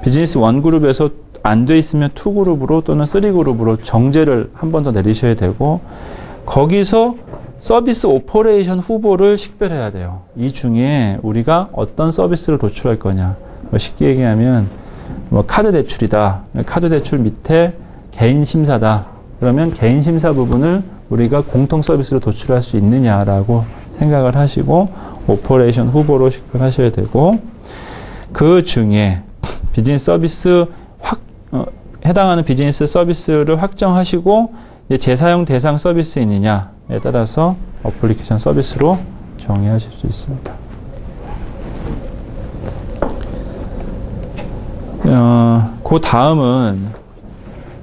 비즈니스 1 그룹에서 안 돼 있으면 2 그룹으로 또는 3 그룹으로 정제를 한 번 더 내리셔야 되고 거기서 서비스 오퍼레이션 후보를 식별해야 돼요. 이 중에 우리가 어떤 서비스를 도출할 거냐. 쉽게 얘기하면 카드 대출이다. 카드 대출 밑에 개인 심사다. 그러면 개인 심사 부분을 우리가 공통 서비스로 도출할 수 있느냐라고 생각을 하시고 오퍼레이션 후보로 식별하셔야 되고 그 중에 비즈니스 서비스 해당하는 비즈니스 서비스를 확정하시고 이제 재사용 대상 서비스 있느냐에 따라서 어플리케이션 서비스로 정의하실 수 있습니다. 그 다음은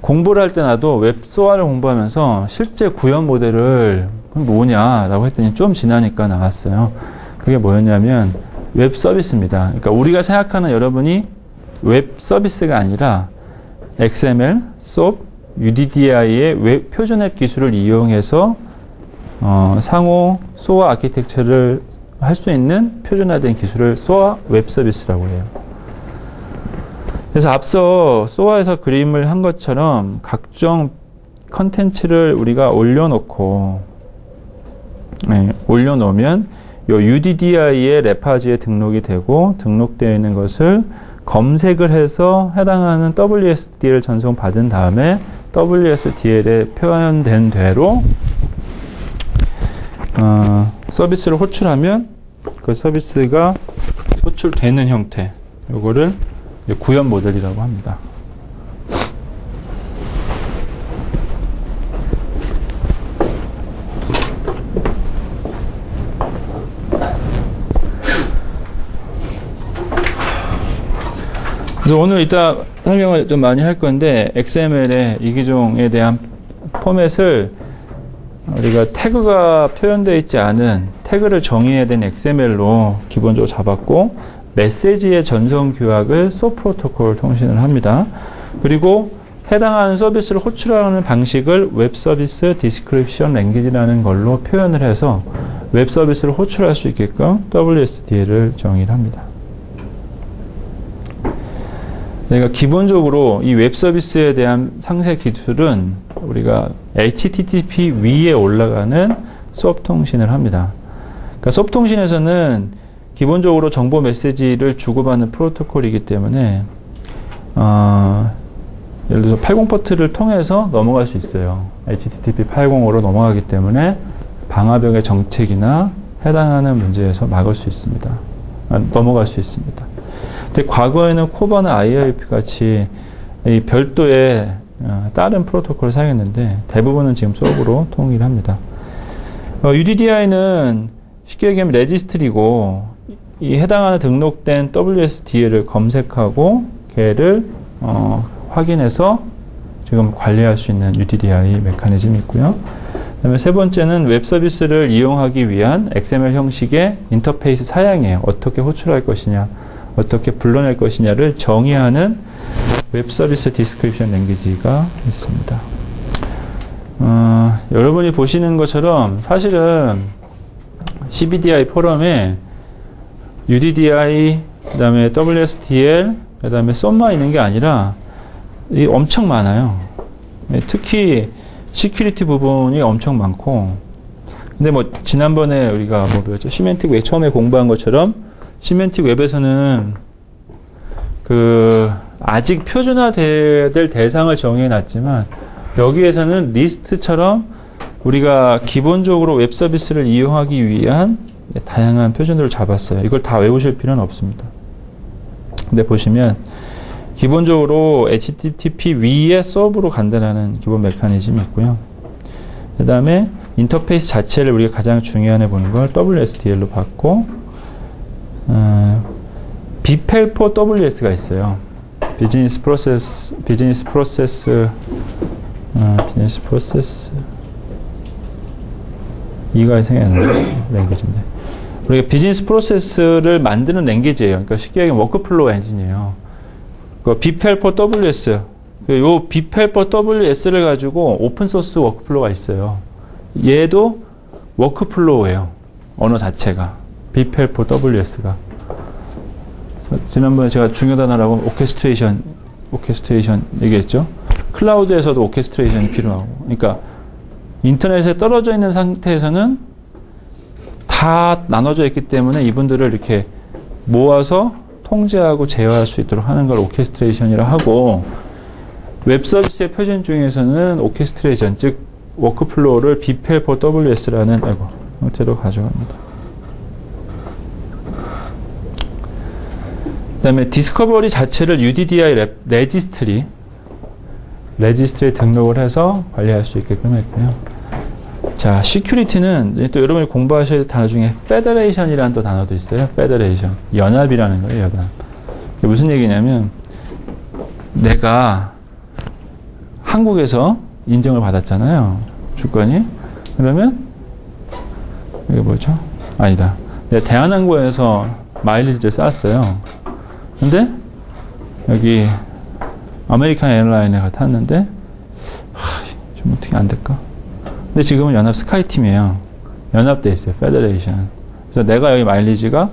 공부를 할 때 나도 웹소아를 공부하면서 실제 구현 모델을 뭐냐라고 했더니 좀 지나니까 나왔어요. 그게 뭐였냐면 웹 서비스입니다. 그러니까 우리가 생각하는 여러분이 웹 서비스가 아니라 XML, SOAP, UDDI의 웹 표준 앱 기술을 이용해서 상호 SOA 아키텍처를 할 수 있는 표준화된 기술을 SOA 웹 서비스라고 해요. 그래서 앞서 SOA에서 그림을 한 것처럼 각종 컨텐츠를 우리가 올려놓고 올려놓으면 요 UDDI의 레파지에 등록이 되고 등록되어 있는 것을 검색을 해서 해당하는 WSDL 전송 받은 다음에 WSDL에 표현된 대로 서비스를 호출하면 그 서비스가 호출되는 형태 요거를 구현 모델이라고 합니다. 그래서 오늘 이따 설명을 좀 많이 할 건데 XML의 이기종에 대한 포맷을 우리가 태그가 표현되어 있지 않은 태그를 정의해야 되는 XML로 기본적으로 잡았고 메시지의 전송 규약을 SOAP 프로토콜 통신을 합니다. 그리고 해당하는 서비스를 호출하는 방식을 웹 서비스 디스크립션 랭귀지라는 걸로 표현을 해서 웹 서비스를 호출할 수 있게끔 WSDL을 정의를 합니다. 그러니까 기본적으로 이 웹 서비스에 대한 상세 기술은 우리가 HTTP 위에 올라가는 SOAP 통신을 합니다. 그러니까 SOAP 통신에서는 기본적으로 정보 메시지를 주고받는 프로토콜이기 때문에 예를 들어서 80포트를 통해서 넘어갈 수 있어요. HTTP 80으로 넘어가기 때문에 방화벽의 정책이나 해당하는 문제에서 막을 수 있습니다. 넘어갈 수 있습니다. 근데 과거에는 코바나 IIP 같이 이 별도의 다른 프로토콜을 사용했는데 대부분은 지금 SOAP으로 통일합니다. UDDI는 쉽게 얘기하면 레지스트리고 이 해당하는 등록된 WSDL을 검색하고 걔를 확인해서 지금 관리할 수 있는 UDDI 메커니즘이 있고요. 그다음에 세 번째는 웹 서비스를 이용하기 위한 XML 형식의 인터페이스 사양이에요. 어떻게 호출할 것이냐, 어떻게 불러낼 것이냐를 정의하는 웹 서비스 디스크립션 랭귀지가 있습니다. 여러분이 보시는 것처럼 사실은 CBDI 포럼에 UDDI, 그 다음에 WSDL, 그 다음에 썸마 있는 게 아니라 이 엄청 많아요. 특히 시큐리티 부분이 엄청 많고, 근데 뭐 지난번에 우리가 뭐 배웠죠? 시멘틱 웹 처음에 공부한 것처럼 시멘틱 웹에서는 그 아직 표준화돼야 될 대상을 정해 놨지만 여기에서는 리스트처럼 우리가 기본적으로 웹 서비스를 이용하기 위한 다양한 표준들을 잡았어요. 이걸 다 외우실 필요는 없습니다. 근데 보시면 기본적으로 HTTP 위에 서브로 간다라는 기본 메커니즘이 있고요. 그 다음에 인터페이스 자체를 우리가 가장 중요하게 보는 걸 WSDL로 봤고, BPEL4 WS가 있어요. 비즈니스 프로세스 이가 생각나는 랭귀지인데, 우리가 비즈니스 프로세스를 만드는 랭귀지예요. 그러니까 쉽게 얘기하면 워크플로우 엔진이에요. 그 BPEL4 WS, 요 BPEL4 WS를 가지고 오픈소스 워크플로우가 있어요. 얘도 워크플로우예요. 언어 자체가. BPEL4 WS가. 지난번에 제가 중요 단어라고 오케스트레이션 얘기했죠. 클라우드에서도 오케스트레이션이 필요하고. 그러니까 인터넷에 떨어져 있는 상태에서는 다 나눠져 있기 때문에 이분들을 이렇게 모아서 통제하고 제어할 수 있도록 하는 걸 오케스트레이션이라 하고, 웹 서비스의 표준 중에서는 오케스트레이션, 즉 워크플로우를 BPEL4 WS라는 형태로 가져갑니다. 그 다음에 디스커버리 자체를 UDDI 레지스트리에 등록을 해서 관리할 수 있게끔 했고요. 자, 시큐리티는 또 여러분이 공부하셔야 될 단어 중에 페더레이션이라는 또 단어도 있어요. 페더레이션. 연합이라는 거예요, 연합. 이게 무슨 얘기냐면, 내가 한국에서 인증을 받았잖아요. 주권이. 그러면, 이게 뭐죠? 아니다. 내가 대한항공에서 마일리지를 쌓았어요. 근데, 여기, 아메리칸 에어라인에 탔는데, 좀 어떻게 안 될까? 근데 지금은 연합 스카이팀이에요. 연합돼 있어요. 페더레이션. 그래서 내가 여기 마일리지가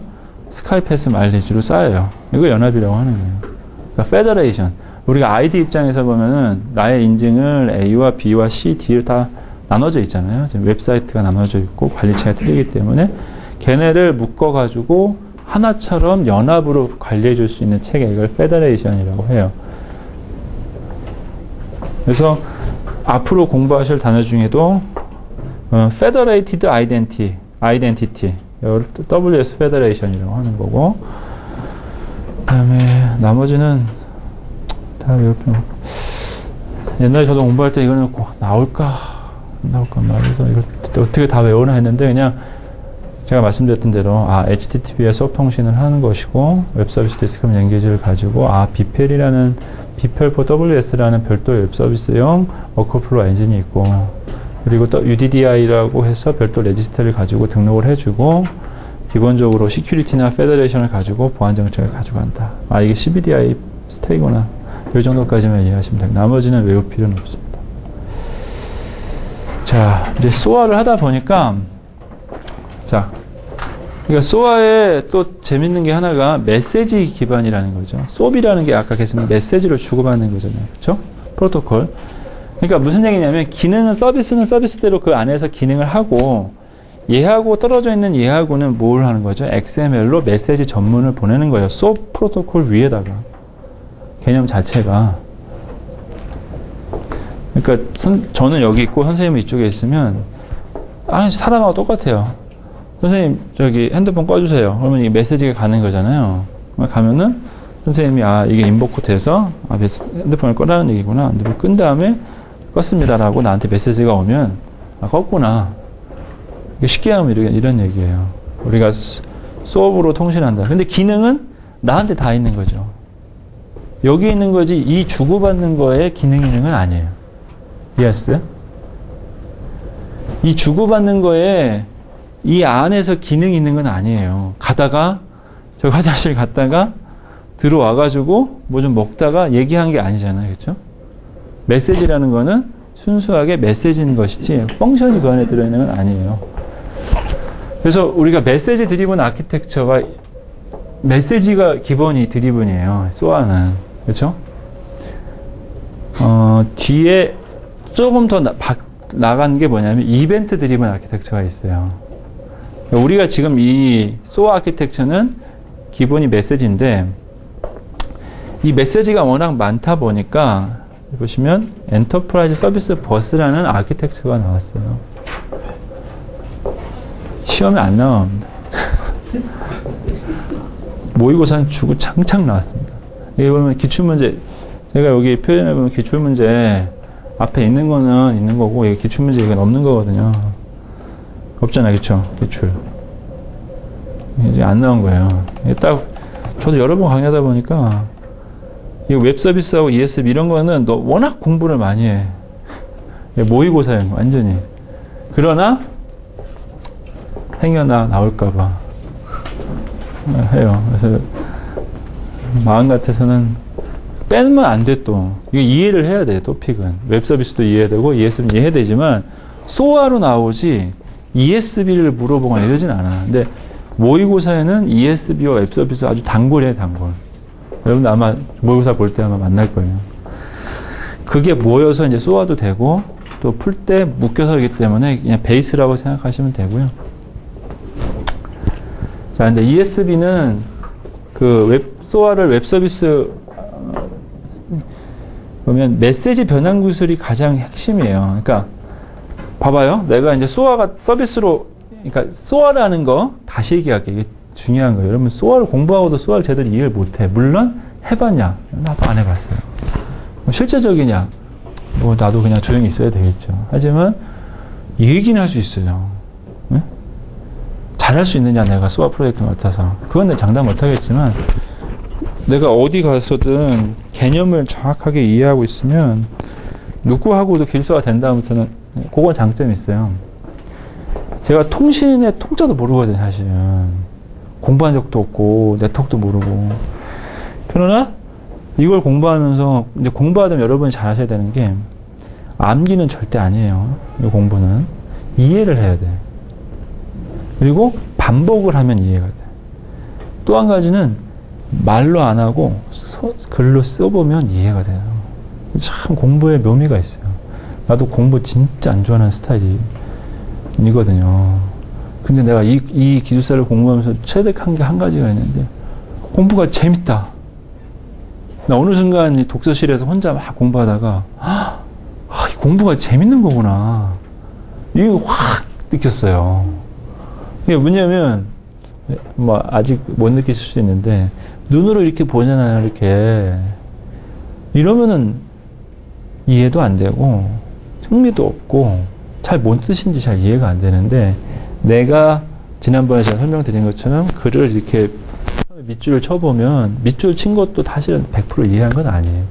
스카이패스 마일리지로 쌓여요. 이거 연합이라고 하는 거예요. 그러니까 페더레이션. 우리가 아이디 입장에서 보면은 나의 인증을 A와 B와 C, D를 다 나눠져 있잖아요. 지금 웹사이트가 나눠져 있고 관리체가 틀리기 때문에 걔네를 묶어가지고 하나처럼 연합으로 관리해 줄 수 있는 체계, 이걸 페더레이션이라고 해요. 그래서 앞으로 공부하실 단어 중에도 Federated Identity, 이걸 WS Federation이라고 하는 거고, 그 다음에 나머지는 다 외우면, 옛날에 저도 공부할 때 이거는 꼭 나올까 말해서 이걸 어떻게 다 외우나 했는데, 그냥 제가 말씀드렸던 대로 HTTP에 수업 통신을 하는 것이고, 웹서비스 디스크립션 랭귀지를 가지고 BPEL이라는 BPEL4 WS라는 별도 웹서비스용 워크플로우 엔진이 있고, 그리고 또 UDDI라고 해서 별도 레지스트를 가지고 등록을 해주고, 기본적으로 시큐리티나 페더레이션을 가지고 보안 정책을 가져간다. 이게 CBDI 스테이구나. 이 정도까지만 이해하시면 됩니다. 나머지는 외울 필요는 없습니다. 자, 이제 소아를 하다 보니까, 자, 그러니까 소아에 또 재밌는 게 하나가 메시지 기반이라는 거죠. 소비라는 게 아까 계속 메시지를 주고받는 거잖아요. 그렇죠? 프로토콜. 그러니까 무슨 얘기냐면, 기능은 서비스는 서비스대로 그 안에서 기능을 하고, 얘하고 떨어져 있는 얘하고는 뭘 하는 거죠? XML로 메시지 전문을 보내는 거예요. 소프 프로토콜 위에다가. 개념 자체가. 그러니까 저는 여기 있고 선생님은 이쪽에 있으면 사람하고 똑같아요. 선생님 저기 핸드폰 꺼주세요. 그러면 이 메시지가 가는 거잖아요. 가면은 선생님이 이게 인보코 돼서 핸드폰을 꺼라는 얘기구나. 핸드폰 끈 다음에 껐습니다라고 나한테 메시지가 오면 껐구나. 쉽게 하면 이런 얘기예요. 우리가 수업으로 통신한다. 근데 기능은 나한테 다 있는 거죠. 여기 있는 거지 이 주고받는 거에 기능은 아니에요. 이해했어요? 이 주고받는 거에 이 안에서 기능이 있는 건 아니에요. 가다가 저 화장실 갔다가 들어와가지고 뭐 좀 먹다가 얘기한 게 아니잖아요. 그렇죠? 메시지라는 거는 순수하게 메시지인 것이지 펑션이 그 안에 들어있는 건 아니에요. 그래서 우리가 메시지 드리븐 아키텍처가 메시지가 기본이 드리븐이에요. 소아는. 그렇죠? 뒤에 조금 더 나간 게 뭐냐면 이벤트 드리븐 아키텍처가 있어요. 우리가 지금 이 소아 아키텍처는 기본이 메시지인데 이 메시지가 워낙 많다 보니까 보시면 엔터프라이즈 서비스 버스라는 아키텍처가 나왔어요. 시험에 안 나옵니다. 모의고사는 주구장창 나왔습니다. 여기 보면 기출문제, 제가 여기 표현해 보면 기출문제 앞에 있는 거는 있는 거고 여기 기출문제 이건 없는 거거든요. 없잖아요. 그쵸? 기출. 이제 안 나온 거예요. 이게 딱 저도 여러 번 강의하다 보니까 이 웹 서비스하고 ESB 이런 거는 너 워낙 공부를 많이 해. 모의고사형 완전히. 그러나 행여나 나올까봐 해요. 그래서 마음 같아서는 빼면 안 돼 또. 이거 이해를 해야 돼. 토픽은 웹 서비스도 이해해야 되고 ESB 이해해야 되지만 소아로 나오지 ESB를 물어보거나 이러진 않아. 근데 모의고사에는 ESB와 웹 서비스 아주 단골이에요, 단골. 여러분들 아마 모의고사 볼 때 아마 만날 거예요. 그게 모여서 이제 소아도 되고 또 풀 때 묶여서 하기 때문에 그냥 베이스라고 생각하시면 되고요. 자, 근데 ESB는 그 소아를 웹 서비스 보면 메시지 변환 기술이 가장 핵심이에요. 그러니까 봐봐요. 내가 이제 소아가 서비스로, 그러니까 소아라는 거 다시 얘기할게요. 이게 중요한 거예요. 여러분 소아를 공부하고도 소아를 제대로 이해를 못해. 물론 해봤냐? 나도 안 해봤어요. 실제적이냐? 뭐 나도 그냥 조용히 있어야 되겠죠. 하지만 얘기는 할 수 있어요. 네? 잘할 수 있느냐? 내가 소아 프로젝트 맡아서. 그건 내가 장담 못하겠지만 내가 어디 가서든 개념을 정확하게 이해하고 있으면 누구하고도 길소가 된 다음부터는 그건 장점이 있어요. 제가 통신의 통짜도 모르거든요, 사실은. 공부한 적도 없고, 네트워크도 모르고. 그러나, 이걸 공부하면서, 이제 공부하면 여러분이 잘 하셔야 되는 게, 암기는 절대 아니에요. 이 공부는. 이해를 해야 돼. 그리고 반복을 하면 이해가 돼. 또 한 가지는, 말로 안 하고, 글로 써보면 이해가 돼요. 참 공부에 묘미가 있어요. 나도 공부 진짜 안 좋아하는 스타일이거든요. 근데 내가 이 기술사를 공부하면서 체득한 게 한 가지가 있는데 공부가 재밌다. 나 어느 순간 이 독서실에서 혼자 막 공부하다가 이 공부가 재밌는 거구나. 이거 확 느꼈어요. 이게 뭐냐면 뭐 아직 못 느끼실 수도 있는데 눈으로 이렇게 보잖아요. 이렇게 이러면은 이해도 안 되고 흥미도 없고 잘 뭔 뜻인지 잘 이해가 안 되는데 내가 지난번에 제가 설명드린 것처럼 글을 이렇게 밑줄을 쳐보면 밑줄 친 것도 사실은 100% 이해한 건 아니에요.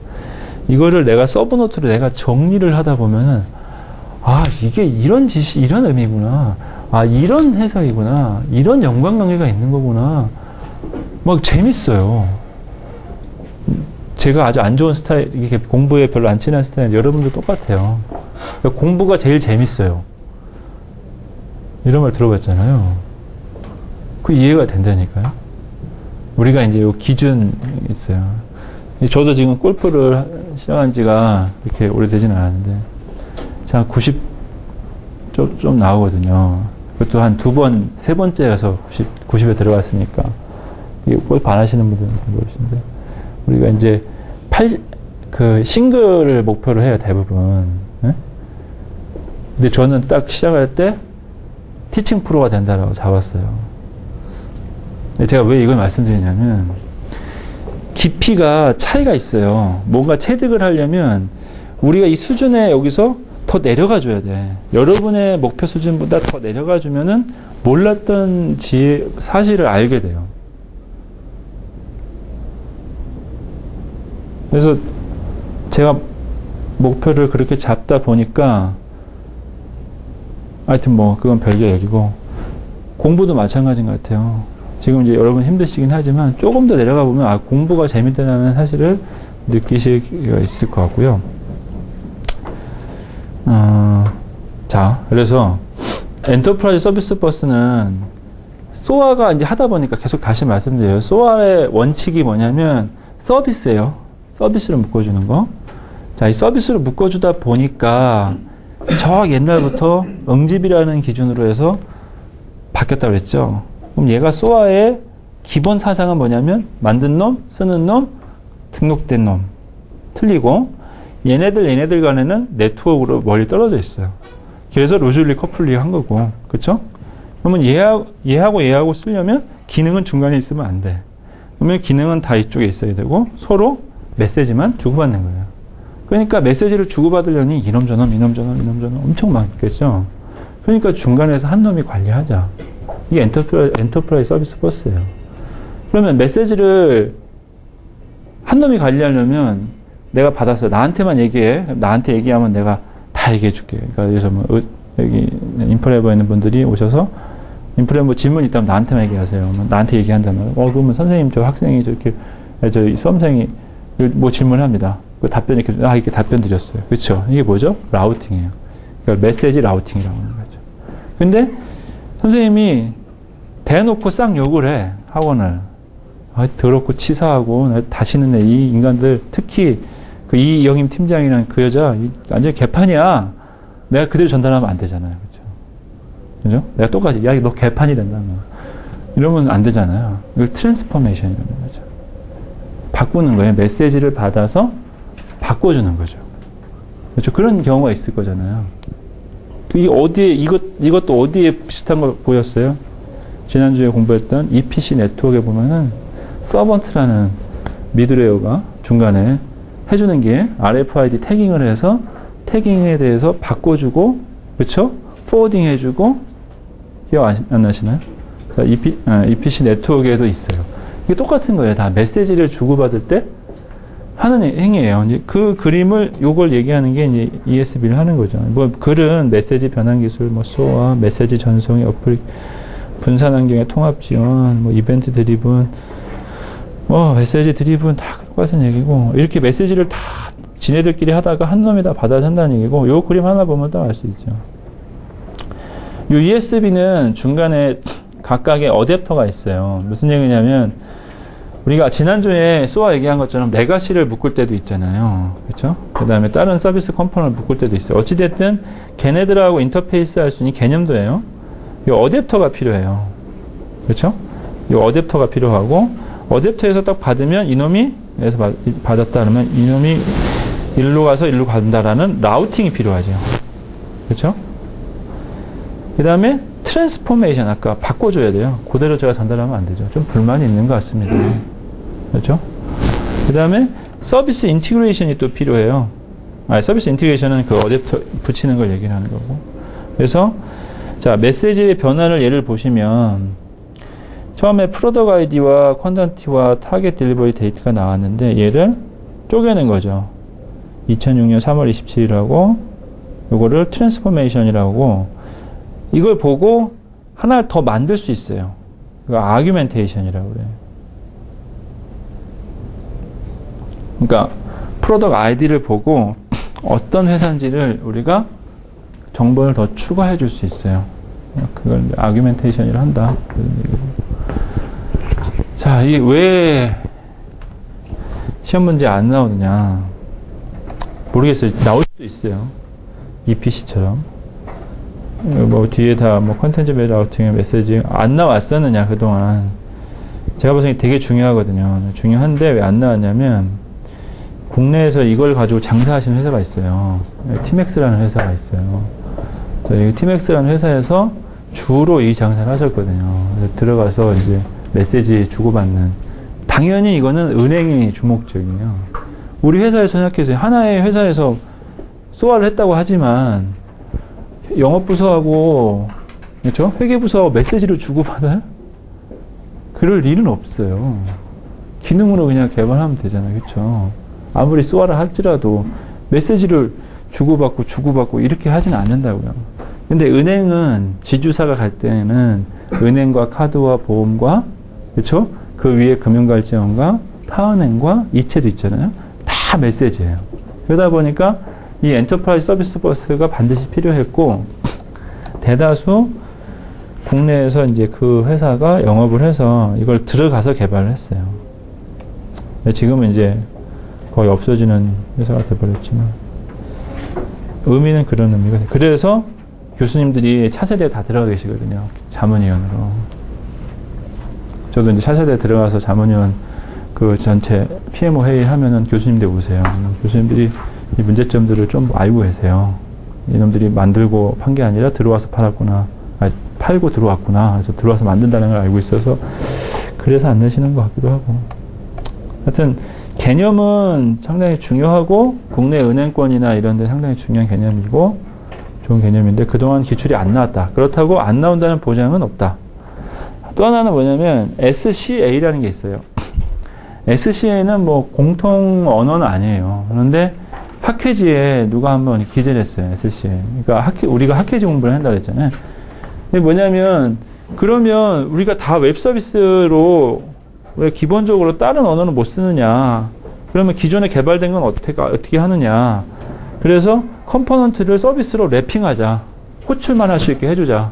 이거를 내가 서브노트로 내가 정리를 하다 보면은 이게 이런 짓이 이런 의미구나. 이런 해석이구나. 이런 연관관계가 있는 거구나. 막 재밌어요. 제가 아주 안 좋은 스타일, 이렇게 공부에 별로 안 친한 스타일은 여러분도 똑같아요. 그러니까 공부가 제일 재밌어요. 이런 말 들어봤잖아요. 그 이해가 된다니까요. 우리가 이제 요 기준 있어요. 저도 지금 골프를 시작한 지가 이렇게 오래되진 않았는데, 제가 좀 나오거든요. 그것도 한 세 번째 가서 90에 들어갔으니까. 골프 안 하시는 분들은 잘 모르시는데, 우리가 이제 싱글을 목표로 해요, 대부분. 네? 근데 저는 딱 시작할 때, 티칭 프로가 된다라고 잡았어요. 제가 왜 이걸 말씀드리냐면 깊이가 차이가 있어요. 뭔가 체득을 하려면 우리가 이 수준에 여기서 더 내려가 줘야 돼. 여러분의 목표 수준보다 더 내려가 주면은 몰랐던 사실을 알게 돼요. 그래서 제가 목표를 그렇게 잡다 보니까 하여튼 뭐 그건 별개 얘기고 공부도 마찬가지인 것 같아요. 지금 이제 여러분 힘드시긴 하지만 조금 더 내려가 보면 아 공부가 재밌다는 사실을 느끼실 수가 있을 것 같고요. 자, 그래서 엔터프라이즈 서비스 버스는 소아가 이제 하다 보니까 계속 다시 말씀드려요. 소아의 원칙이 뭐냐면 서비스예요. 서비스를 묶어주는 거. 자, 이 서비스를 묶어주다 보니까 저 옛날부터 응집이라는 기준으로 해서 바뀌었다고 그랬죠. 그럼 얘가 소아의 기본 사상은 뭐냐면 만든 놈, 쓰는 놈, 등록된 놈. 틀리고 얘네들 간에는 네트워크로 멀리 떨어져 있어요. 그래서 루즐리 커플링 한 거고. 그쵸? 그러면 얘하고 쓰려면 기능은 중간에 있으면 안 돼. 그러면 기능은 다 이쪽에 있어야 되고 서로 메시지만 주고받는 거예요. 그러니까 메시지를 주고받으려니 이놈 저놈 엄청 많겠죠. 그러니까 중간에서 한 놈이 관리하자. 이게 엔터프라이즈 서비스 버스예요. 그러면 메시지를 한 놈이 관리하려면 내가 받았어요. 나한테만 얘기해. 나한테 얘기하면 내가 다 얘기해 줄게. 그러니까 그래서 뭐 여기 인프레버에 있는 분들이 오셔서 인프레버 질문 있다면 나한테만 얘기하세요. 나한테 얘기한다면 그러면 선생님 저 학생이 저렇게 저 수험생이 뭐 질문을 합니다. 그 답변 이렇게 답변 드렸어요. 그렇죠? 이게 뭐죠? 라우팅이에요. 그러니까 메시지 라우팅이라고 하는 거죠. 근데 선생님이 대놓고 싹 욕을 해. 학원을. 더럽고 치사하고 다시는 이 인간들 특히 그 이영임 팀장이라는 그 여자 완전 개판이야. 내가 그대로 전달하면 안 되잖아요. 그렇죠? 그죠? 내가 똑같이 야 너 개판이란다. 이러면 안 되잖아요. 이걸 트랜스포메이션이라는 거죠. 바꾸는 거예요. 메시지를 받아서 바꿔주는 거죠. 그렇죠? 그런 경우가 있을 거잖아요. 이게 어디에 이것도 어디에 비슷한 거 보였어요? 지난주에 공부했던 EPC 네트워크에 보면은 서번트라는 미드웨어가 중간에 해주는 게 RFID 태깅을 해서 태깅에 대해서 바꿔주고, 그렇죠? 포워딩 해주고, 기억 안 나시나요? EPC 네트워크에도 있어요. 이게 똑같은 거예요. 다 메시지를 주고받을 때 하는 행위예요. 이제 그 그림을 요걸 얘기하는 게 이제 ESB를 하는 거죠. 뭐 글은 메시지 변환 기술, 뭐 SOA, 메시지 전송의 분산 환경의 통합 지원, 뭐 이벤트 드리븐, 뭐 메시지 드리븐 다 똑같은 얘기고 이렇게 메시지를 다 지네들끼리 하다가 한 놈이 다 받아서 한다는 얘기고 요 그림 하나 보면 딱 알 수 있죠. 요 ESB는 중간에 각각의 어댑터가 있어요. 무슨 얘기냐면 우리가 지난주에 SOA 얘기한 것처럼 레가시를 묶을 때도 있잖아요. 그렇죠? 그 다음에 다른 서비스 컴포넌트를 묶을 때도 있어요. 어찌됐든 걔네들하고 인터페이스 할 수 있는 개념도예요. 이 어댑터가 필요해요. 그렇죠? 이 어댑터가 필요하고 어댑터에서 딱 받으면 이놈이 여기서 받았다 그러면 이놈이 일로 가서 일로 간다라는 라우팅이 필요하죠. 그렇죠? 그 다음에 트랜스포메이션 아까 바꿔줘야 돼요. 그대로 제가 전달하면 안 되죠. 좀 불만이 있는 것 같습니다. 그렇죠? 그 다음에 서비스 인티그레이션이 또 필요해요. 서비스 인티그레이션은 그 어댑터 붙이는 걸 얘기를 하는 거고. 그래서 자 메시지의 변화를 예를 보시면 처음에 프로덕트 아이디와 퀀던티와 타겟 딜리버리 데이트가 나왔는데 얘를 쪼개는 거죠. 2006년 3월 27일하고 요거를 트랜스포메이션이라고 이걸 보고 하나를 더 만들 수 있어요. 이거 아규멘테이션이라고 그래요. 그러니까 프로덕트 아이디를 보고 어떤 회사인지를 우리가 정보를 더 추가해 줄 수 있어요. 그걸 아규멘테이션이라 한다. 자, 이게 왜 시험 문제 안 나오느냐 모르겠어요. 나올 수도 있어요. EPC처럼. 뭐 뒤에 다 뭐 컨텐츠 베이스 라우팅의 메시지 안 나왔었느냐 그동안. 제가 보기엔 되게 중요하거든요. 중요한데 왜 안 나왔냐면 국내에서 이걸 가지고 장사하시는 회사가 있어요. 티맥스라는 회사가 있어요. 이 티맥스라는 회사에서 주로 이 장사를 하셨거든요. 그래서 들어가서 이제 메시지 주고받는. 당연히 이거는 은행이 주목적이에요. 우리 회사에서 생각해서 하나의 회사에서 소화를 했다고 하지만 영업부서하고 그렇죠? 회계부서하고 메시지를 주고받아요? 그럴 일은 없어요. 기능으로 그냥 개발하면 되잖아요. 그렇죠? 아무리 소화를 할지라도 메시지를 주고받고 이렇게 하진 않는다고요. 근데 은행은 지주사가 갈 때는 은행과 카드와 보험과 그렇죠? 그 위에 금융갈증원과 타은행과 이체도 있잖아요. 다 메시지예요. 그러다 보니까 이 엔터프라이즈 서비스 버스가 반드시 필요했고 대다수 국내에서 이제 그 회사가 영업을 해서 이걸 들어가서 개발을 했어요. 지금은 이제 거의 없어지는 회사가 돼버렸지만 의미는 그런 의미가 돼요. 그래서 교수님들이 차세대에 다 들어가 계시거든요. 자문위원으로. 저도 이제 차세대에 들어가서 자문위원 그 전체 PMO 회의 하면은 교수님들 오세요. 교수님들이 이 문제점들을 좀 알고 계세요. 이놈들이 만들고 판 게 아니라 들어와서 팔았구나. 아니, 팔고 들어왔구나. 그래서 들어와서 만든다는 걸 알고 있어서 그래서 안 내시는 것 같기도 하고. 하여튼 개념은 상당히 중요하고 국내 은행권이나 이런 데 상당히 중요한 개념이고 좋은 개념인데 그동안 기출이 안 나왔다. 그렇다고 안 나온다는 보장은 없다. 또 하나는 뭐냐면 SCA라는 게 있어요. SCA는 뭐 공통 언어는 아니에요. 그런데 학회지에 누가 한번 기재를 했어요. SCA. 그러니까 우리가 학회지 공부를 한다고 했잖아요. 근데 뭐냐면 그러면 우리가 다 웹 서비스로 왜 기본적으로 다른 언어는 못 쓰느냐. 그러면 기존에 개발된 건 어떻게 하느냐. 그래서 컴포넌트를 서비스로 랩핑하자. 호출만 할 수 있게 해주자.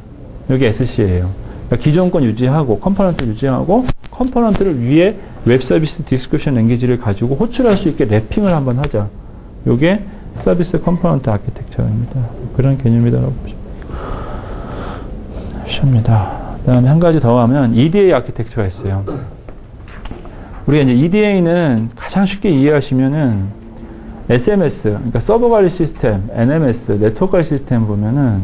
여기 SCA예요. 그러니까 기존 건 유지하고 컴포넌트 유지하고 컴포넌트를 위에 웹 서비스 디스크립션 랭귀지를 가지고 호출할 수 있게 랩핑을 한번 하자. 요게 서비스 컴포넌트 아키텍처입니다. 그런 개념이다라고 보십니다. 그 다음에 한 가지 더 하면 EDA 아키텍처가 있어요. 우리가 이제 EDA는 가장 쉽게 이해하시면은 SMS, 그러니까 서버 관리 시스템, NMS, 네트워크 관리 시스템 보면은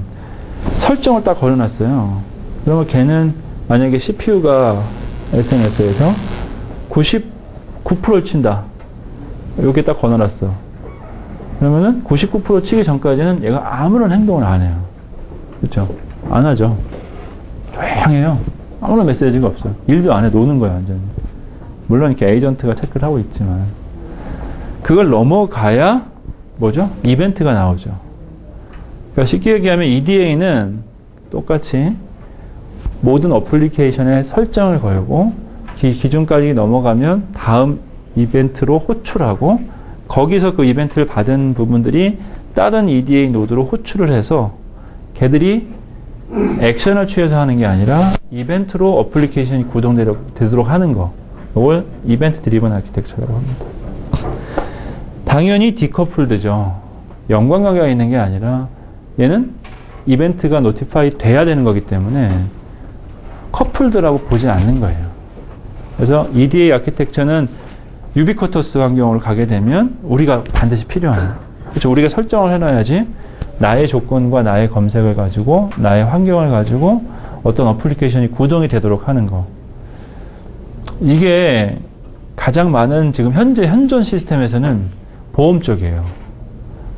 설정을 딱 걸어놨어요. 그러면 걔는 만약에 CPU가 SNS에서 99%를 친다. 여기에 딱 걸어놨어. 그러면은 99% 치기 전까지는 얘가 아무런 행동을 안 해요. 그렇죠? 안 하죠. 조용해요. 아무런 메시지가 없어요. 일도 안 해. 노는 거야, 완전히. 물론 이렇게 에이전트가 체크를 하고 있지만 그걸 넘어가야 뭐죠? 이벤트가 나오죠. 그러니까 쉽게 얘기하면 EDA는 똑같이 모든 어플리케이션에 설정을 걸고 기준까지 넘어가면 다음 이벤트로 호출하고 거기서 그 이벤트를 받은 부분들이 다른 EDA 노드로 호출을 해서 걔들이 액션을 취해서 하는 게 아니라 이벤트로 어플리케이션이 구동되도록 하는 거. 이걸 이벤트 드리븐 아키텍처라고 합니다. 당연히 디커플드죠. 연관관계가 있는 게 아니라 얘는 이벤트가 노티파이 돼야 되는 거기 때문에 커플드라고 보진 않는 거예요. 그래서 EDA 아키텍처는 유비쿼터스 환경으로 가게 되면 우리가 반드시 필요한, 그렇죠? 우리가 설정을 해놔야지 나의 조건과 나의 검색을 가지고 나의 환경을 가지고 어떤 어플리케이션이 구동이 되도록 하는 거. 이게 가장 많은 지금 현재 현존 시스템에서는 보험 쪽이에요.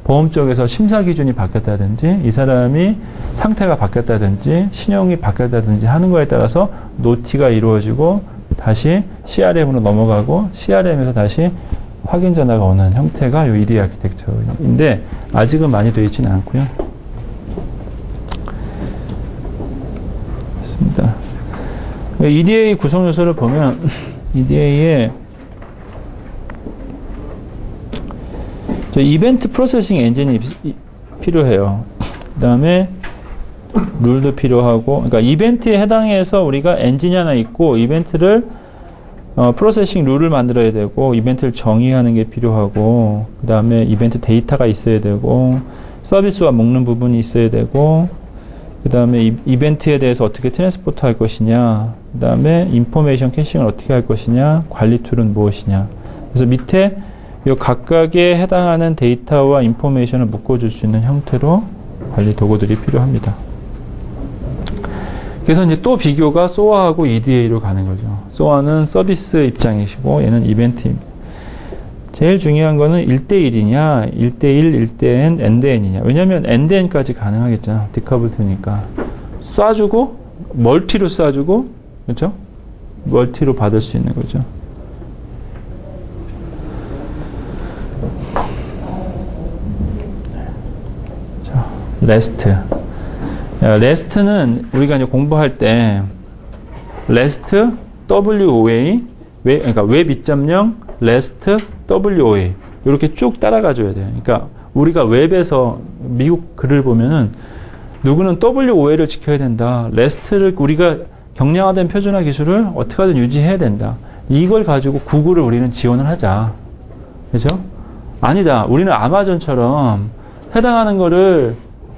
보험 쪽에서 심사 기준이 바뀌었다든지 이 사람이 상태가 바뀌었다든지 신용이 바뀌었다든지 하는 거에 따라서 노티가 이루어지고 다시 CRM으로 넘어가고 CRM에서 다시 확인 전화가 오는 형태가 이 EDA 아키텍처인데 아직은 많이 되어 있지는 않고요. 좋습니다. EDA 구성 요소를 보면 EDA에 이벤트 프로세싱 엔진이 필요해요. 그 다음에 룰도 필요하고, 그러니까 이벤트에 해당해서 우리가 엔진이 하나 있고 이벤트를 프로세싱 룰을 만들어야 되고 이벤트를 정의하는 게 필요하고 그 다음에 이벤트 데이터가 있어야 되고 서비스와 묶는 부분이 있어야 되고 그 다음에 이벤트에 대해서 어떻게 트랜스포트 할 것이냐 그 다음에 인포메이션 캐싱을 어떻게 할 것이냐 관리 툴은 무엇이냐. 그래서 밑에 이 각각에 해당하는 데이터와 인포메이션을 묶어줄 수 있는 형태로 관리 도구들이 필요합니다. 그래서 이제 또 비교가 SOA하고 EDA로 가는 거죠. SOA는 서비스 입장이시고 얘는 이벤트입니다. 제일 중요한 거는 1대1이냐, 1대1, 1대-N, N-N이냐. 왜냐면 N-N까지 가능하겠잖아. 디커블드니까. 쏴주고, 멀티로 쏴주고, 그렇죠? 멀티로 받을 수 있는 거죠. 자, REST. REST는 우리가 이제 공부할 때 REST WOA 그러니까 웹 2.0 REST WOA 이렇게 쭉 따라가 줘야 돼요. 그러니까 우리가 웹에서 미국 글을 보면은 누구는 WOA를 지켜야 된다. REST를 우리가 경량화된 표준화 기술을 어떻게 하든 유지해야 된다. 이걸 가지고 구글을 우리는 지원을 하자. 그죠? 아니다. 우리는 아마존처럼 해당하는 거를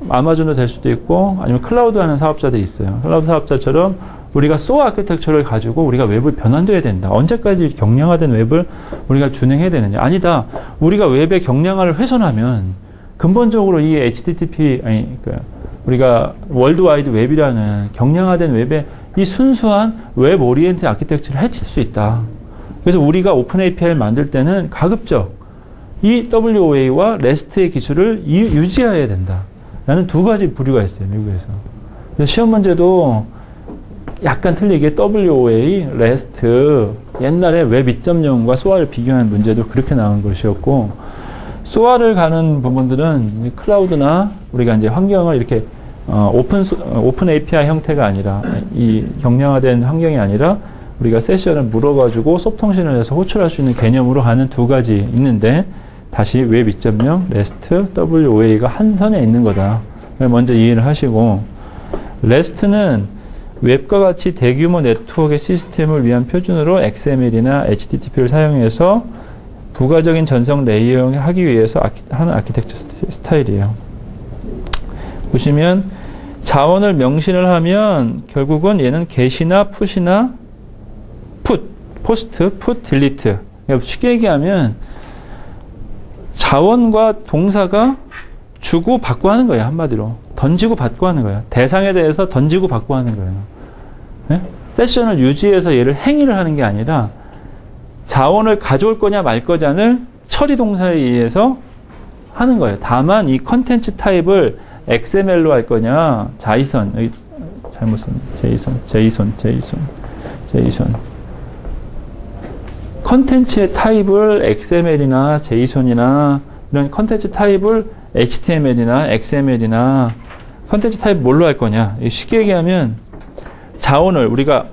아마존도 될 수도 있고 아니면 클라우드 하는 사업자들이 있어요. 클라우드 사업자처럼 우리가 SOA 아키텍처를 가지고 우리가 웹을 변환돼야 된다. 언제까지 경량화된 웹을 우리가 준행해야 되느냐. 아니다. 우리가 웹의 경량화를 훼손하면 근본적으로 이 HTTP 우리가 월드와이드 웹이라는 경량화된 웹의 이 순수한 웹 오리엔트 아키텍처를 해칠 수 있다. 그래서 우리가 오픈 API를 만들 때는 가급적 이 WOA와 REST의 기술을 유지해야 된다. 라는 두 가지 부류가 있어요, 미국에서. 그래서 시험 문제도 약간 틀리게 WOA, REST, 옛날에 웹 2.0과 SOA를 비교하는 문제도 그렇게 나온 것이었고, SOA를 가는 부분들은 클라우드나 우리가 이제 환경을 이렇게 오픈 API 형태가 아니라 이 경량화된 환경이 아니라 우리가 세션을 물어가지고 소통신을 해서 호출할 수 있는 개념으로 가는 두 가지 있는데 다시 웹 2.0, REST, WOA가 한 선에 있는 거다. 먼저 이해를 하시고 REST는 웹과 같이 대규모 네트워크의 시스템을 위한 표준으로 XML이나 HTTP를 사용해서 부가적인 전송 레이어링을 하기 위해서 하는 아키텍처 스타일이에요. 보시면 자원을 명신을 하면 결국은 얘는 get이나 put이나 post, put, delete. 쉽게 얘기하면 자원과 동사가 주고 받고 하는 거예요. 한마디로. 던지고 받고 하는 거예요. 대상에 대해서 던지고 받고 하는 거예요. 네? 세션을 유지해서 얘를 행위를 하는 게 아니라 자원을 가져올 거냐 말 거냐를 처리 동사에 의해서 하는 거예요. 다만 이 컨텐츠 타입을 XML로 할 거냐, JSON, 여기 잘못 썼네. JSON. 컨텐츠의 타입을 XML이나 JSON이나 이런 컨텐츠 타입을 HTML이나 XML이나 컨텐츠 타입 뭘로 할 거냐. 쉽게 얘기하면 자원을 우리가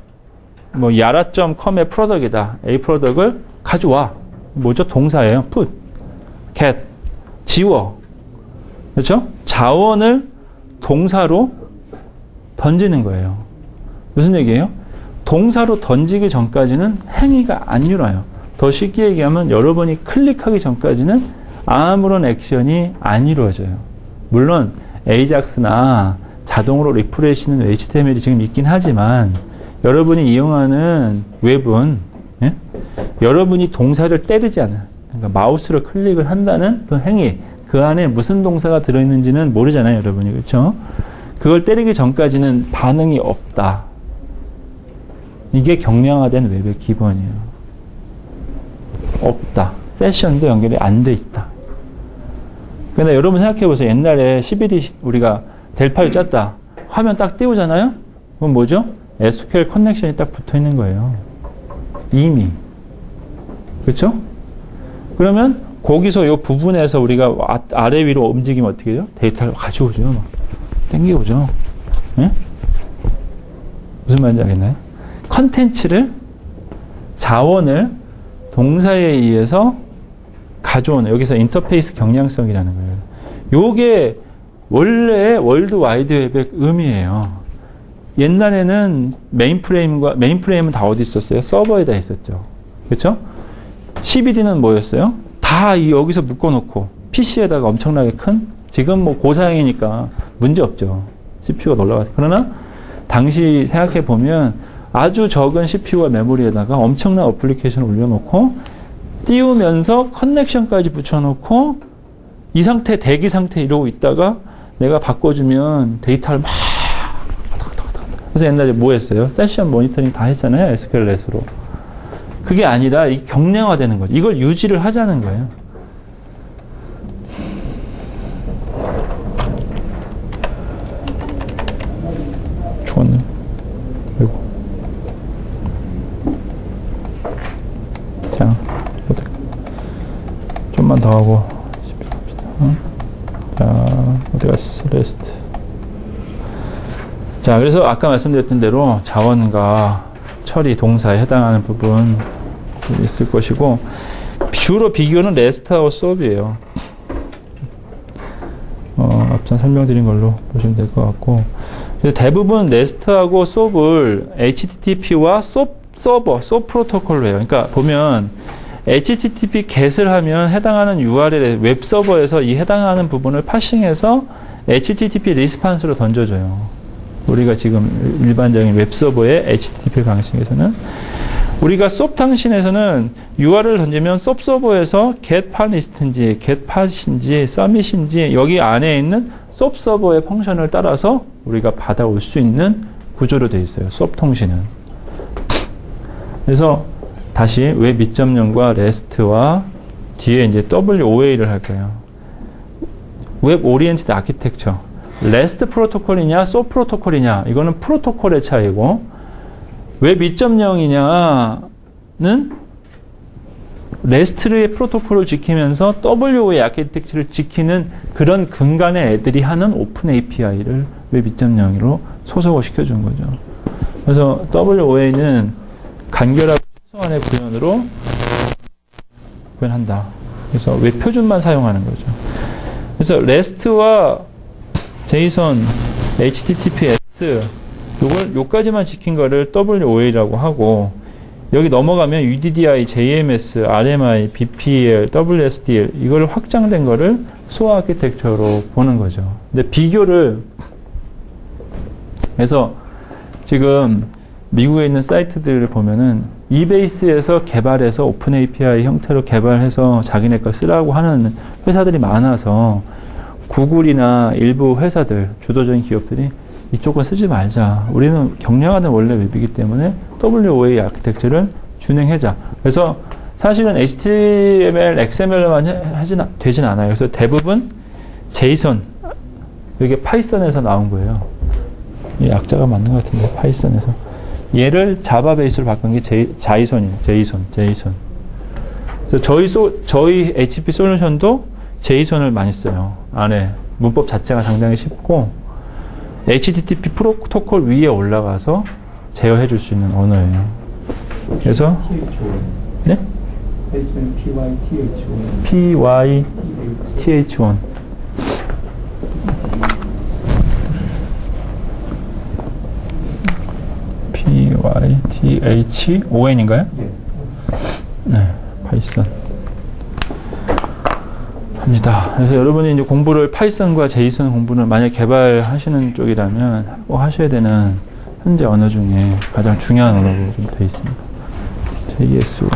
뭐 yara.com의 프로덕이다. A 프로덕을 가져와. 뭐죠? 동사예요. put, get, 지워. 그렇죠? 자원을 동사로 던지는 거예요. 무슨 얘기예요? 동사로 던지기 전까지는 행위가 안 일어나요. 더 쉽게 얘기하면 여러분이 클릭하기 전까지는 아무런 액션이 안 이루어져요. 물론 AJAX나 자동으로 리프레시는 HTML이 지금 있긴 하지만 여러분이 이용하는 웹은 여러분이 동사를 때리지 않아요. 그러니까 마우스로 클릭을 한다는 그 행위, 그 안에 무슨 동사가 들어있는지는 모르잖아요, 여러분이. 그렇죠? 그걸 때리기 전까지는 반응이 없다. 이게 경량화된 웹의 기본이에요. 없다. 세션도 연결이 안 돼 있다. 근데 여러분 생각해 보세요. 옛날에 CBD 우리가 델파를 짰다. 화면 딱 띄우잖아요? 그건 뭐죠? SQL 커넥션이 딱 붙어 있는 거예요. 이미. 그렇죠? 그러면 거기서 이 부분에서 우리가 아래 위로 움직이면 어떻게 해요? 데이터를 가져오죠. 막. 땡겨오죠. 네? 무슨 말인지 알겠나요? 컨텐츠를, 자원을 동사에 의해서 가져오는, 여기서 인터페이스 경량성이라는 거예요. 요게 원래 월드와이드웹의 의미예요. 옛날에는 메인프레임은 다 어디 있었어요? 서버에다 있었죠. 그렇죠? CBD는 뭐였어요? 다 여기서 묶어놓고 PC에다가 엄청나게 큰, 지금 뭐 고사양이니까 문제 없죠. CPU가 올라가서. 그러나 당시 생각해 보면 아주 적은 CPU와 메모리에다가 엄청난 어플리케이션을 올려놓고 띄우면서 커넥션까지 붙여놓고 이 상태, 대기 상태 이러고 있다가 내가 바꿔주면 데이터를 막 그래서 옛날에 뭐 했어요? 세션 모니터링 다 했잖아요. SQL넷으로. 그게 아니라 이 경량화되는 거죠. 이걸 유지를 하자는 거예요. 죽었네. 아이고. 자, 좀만 더 하고 자, 어디 갔어? 레스트. 자, 그래서 아까 말씀드렸던 대로 자원과 처리 동사에 해당하는 부분 있을 것이고, 주로 비교는 REST하고 SOAP이에요. 앞선 설명드린 걸로 보시면 될 것 같고, 대부분 REST하고 SOAP을 HTTP와 SOAP 서버, SOAP 프로토콜로 해요. 그러니까 보면 HTTP get을 하면 해당하는 URL에 웹 서버에서 이 해당하는 부분을 파싱해서 HTTP 리스판스로 던져줘요. 우리가 지금 일반적인 웹 서버의 HTTP 방식에서는, 우리가 SOAP 통신에서는 URL을 던지면 SOAP 서버에서 get path list인지 get path인지 submit인지 여기 안에 있는 SOAP 서버의 펑션을 따라서 우리가 받아올 수 있는 구조로 되어 있어요. SOAP 통신은. 그래서 다시 웹 2.0과 REST와 뒤에 이제 WOA를 할 거예요. 웹 오리엔티드 아키텍처. REST 프로토콜이냐, SOAP 프로토콜이냐, 이거는 프로토콜의 차이고, 웹 2.0이냐는 REST의 프로토콜을 지키면서 WOA 아키텍처를 지키는 그런 근간의 애들이 하는 오픈 API를 웹 2.0으로 소속을 시켜준 거죠. 그래서 WOA는 간결하고 최소한의 구현으로 구현한다. 그래서 웹 표준만 사용하는 거죠. 그래서 REST와 JSON, HTTPS 요까지만 지킨 거를 WOA라고 하고, 여기 넘어가면 UDDI, JMS, RMI, BPL, WSDL 이걸 확장된 거를 SOA 아키텍처로 보는 거죠. 근데 비교를 해서 지금 미국에 있는 사이트들을 보면은 이베이스에서 개발해서 오픈 API 형태로 개발해서 자기네 거 쓰라고 하는 회사들이 많아서 구글이나 일부 회사들, 주도적인 기업들이 이쪽은 쓰지 말자. 우리는 경량화된 원래 웹이기 때문에 WOA 아키텍처를 준행하자. 그래서 사실은 HTML, XML로만 되진 않아요. 그래서 대부분 JSON, 이게 파이썬에서 나온 거예요. 이 약자가 맞는 것 같은데, 파이썬에서. 얘를 자바 베이스로 바꾼 게 JSON이에요. JSON. 그래서 저희 HP 솔루션도 JSON을 많이 써요. 안에 문법 자체가 상당히 쉽고, HTTP 프로토콜 위에 올라가서 제어해 줄 수 있는 언어예요. 그래서 네? PYTH1 PYTH5N인가요? 네, 파이썬 합니다. 그래서 여러분이 이제 공부를 파이썬과 제이슨 공부를 만약 개발하시는 쪽이라면 꼭 하셔야 되는 현재 언어 중에 가장 중요한 언어로 좀 되어 있습니다. JSO.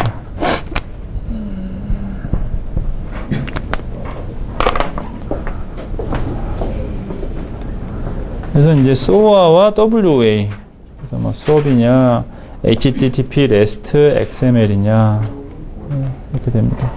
그래서 이제 SOA와 WOA. 그래서 뭐 SOAP이냐, HTTP, REST, XML이냐 이렇게 됩니다.